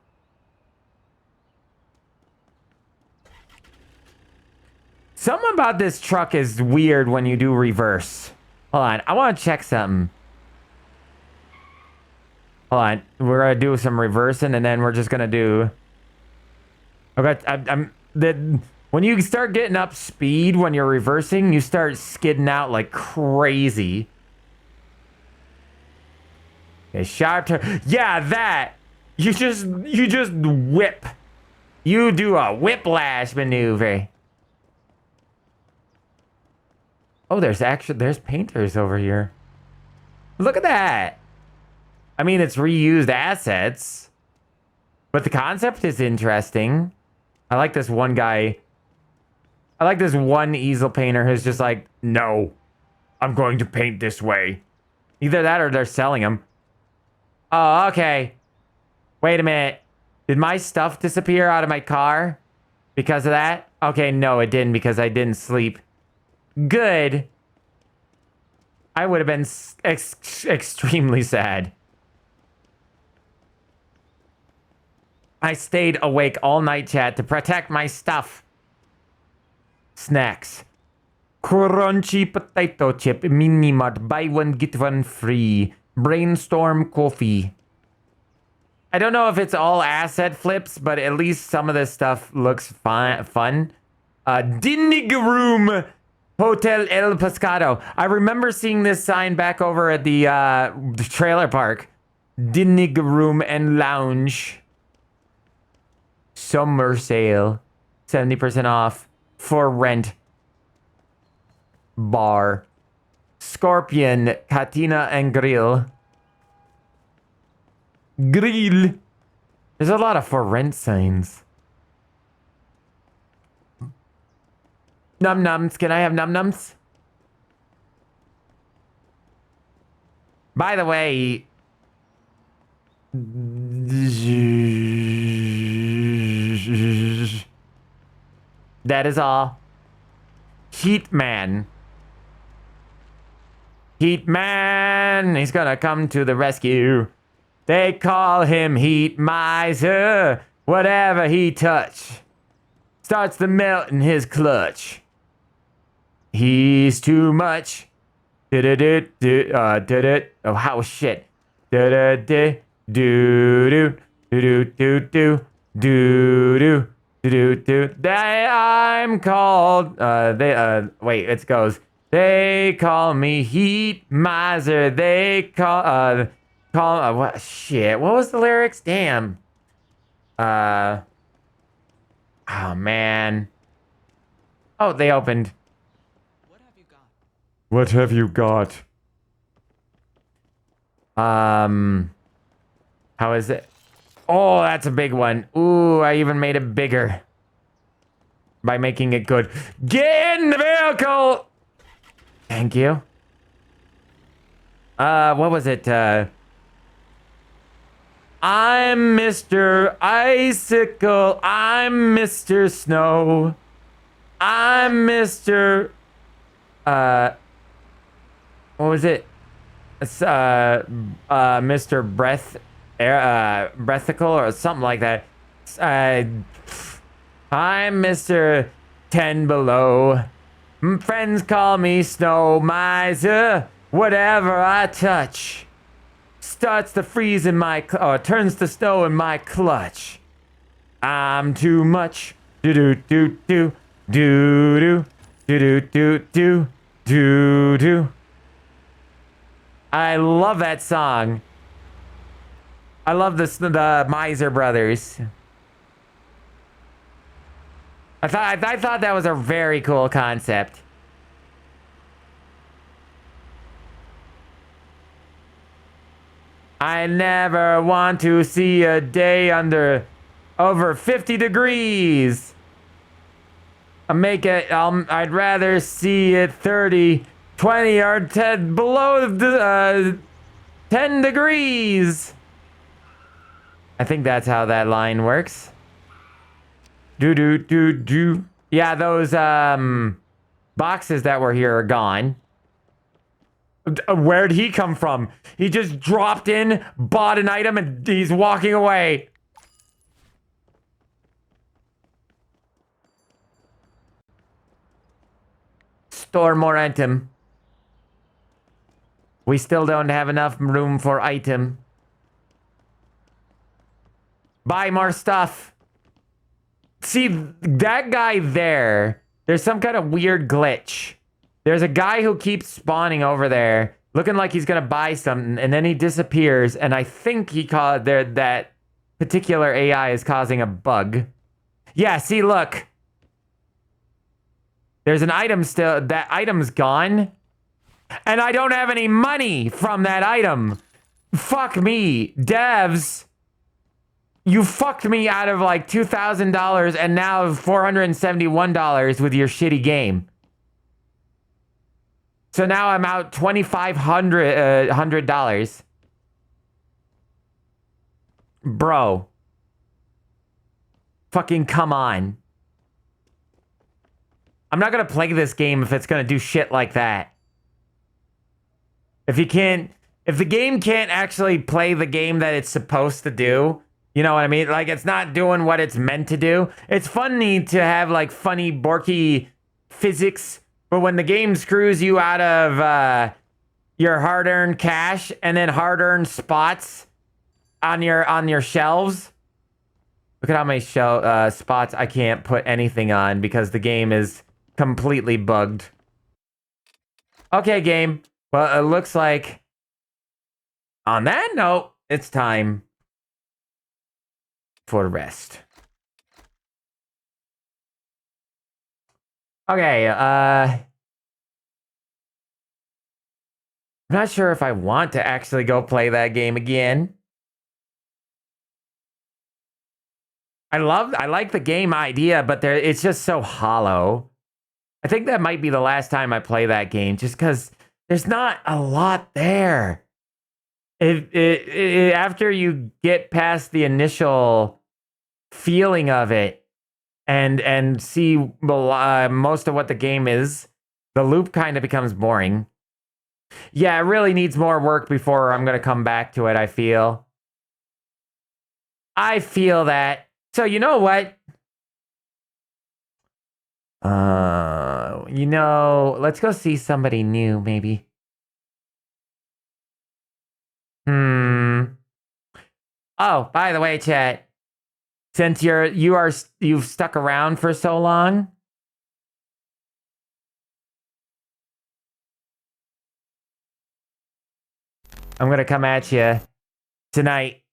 Something about this truck is weird when you do reverse. Hold on, I want to check something. Hold on, we're gonna do some reversing and then we're just gonna do. Okay, when you start getting up speed when you're reversing, you start skidding out like crazy. Okay, sharp turn. Yeah, that. You just whip. You do a whiplash maneuver. Oh, there's painters over here. Look at that. I mean, it's reused assets, but the concept is interesting. I like this one guy. I like this one easel painter who's just like, no, I'm going to paint this way. Either that or they're selling them. Oh, okay. Wait a minute. Did my stuff disappear out of my car because of that? Okay, no, it didn't because I didn't sleep. Good. I would have been extremely sad. I stayed awake all night, chat, to protect my stuff. Snacks. Crunchy potato chip, mini mart, buy one, get one free. Brainstorm coffee. I don't know if it's all asset flips, but at least some of this stuff looks fun. Dinig Room Hotel El Pescado. I remember seeing this sign back over at the trailer park. Dinig Room and Lounge. Summer sale. 70% off. For rent. Bar. Scorpion, Katina and Grill. Grill. There's a lot of for rent signs. Num nums. Can I have num nums? By the way, that is all. Heat Man. Heat Man. He's gonna come to the rescue. They call him Heat Miser. Whatever he touch starts to melt in his clutch. He's too much. Oh, how shit. I'm called. Wait, it goes. They call me Heat Miser. They call. What shit? What was the lyrics? Damn. Oh man. Oh, they opened. What have you got? What have you got? How is it? Oh, that's a big one. Ooh, I even made it bigger by making it good. Get in the vehicle. Thank you. What was it? I'm Mr. Icicle. I'm Mr. Snow. I'm Mr. What was it? It's, Mr. Breathicle or something like that. I'm Mr. 10 Below. Friends call me Snow Miser. Whatever I touch starts to freeze in my turns to snow in my clutch. I'm too much. Do do do do do do do do do do do. I love that song. I love the Miser Brothers. I thought that was a very cool concept. I never want to see a day over 50 degrees. I'd rather see it 30 20 or 10 below the 10 degrees. I think that's how that line works. Do. Yeah, those boxes that were here are gone. Where'd he come from? He just dropped in, bought an item, and he's walking away. Store more item. We still don't have enough room for item. Buy more stuff. See, that guy there, there's some kind of weird glitch. There's a guy who keeps spawning over there, looking like he's gonna buy something, and then he disappears, and I think that particular AI is causing a bug. Yeah, see, look. There's an item still, that item's gone, and I don't have any money from that item. Fuck me, devs. You fucked me out of like $2,000 and now $471 with your shitty game. So now I'm out $2,500. Bro. Fucking come on. I'm not gonna play this game if it's gonna do shit like that. If the game can't actually play the game that it's supposed to do, you know what I mean? Like, it's not doing what it's meant to do. It's funny to have, like, funny, borky physics, but when the game screws you out of your hard-earned cash and then hard-earned spots on your shelves, look at how many spots I can't put anything on because the game is completely bugged. Okay, game. Well, it looks like on that note, it's time for rest. Okay, I'm not sure if I want to actually go play that game again. I like the game idea, but it's just so hollow. I think that might be the last time I play that game, just because there's not a lot there. After you get past the initial feeling of it and see most of what the game is, the loop kind of becomes boring. Yeah, it really needs more work before I'm going to come back to it, I feel. I feel that. So, you know what? Let's go see somebody new, maybe. Oh, by the way, chat, since you've stuck around for so long, I'm gonna come at you tonight.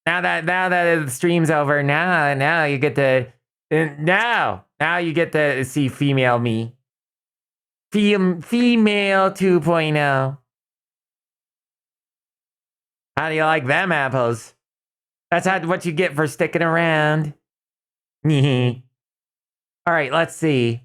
Now that the stream's over, now you get to now you get to see female me. Female 2.0. How do you like them apples? That's what you get for sticking around. All right, let's see.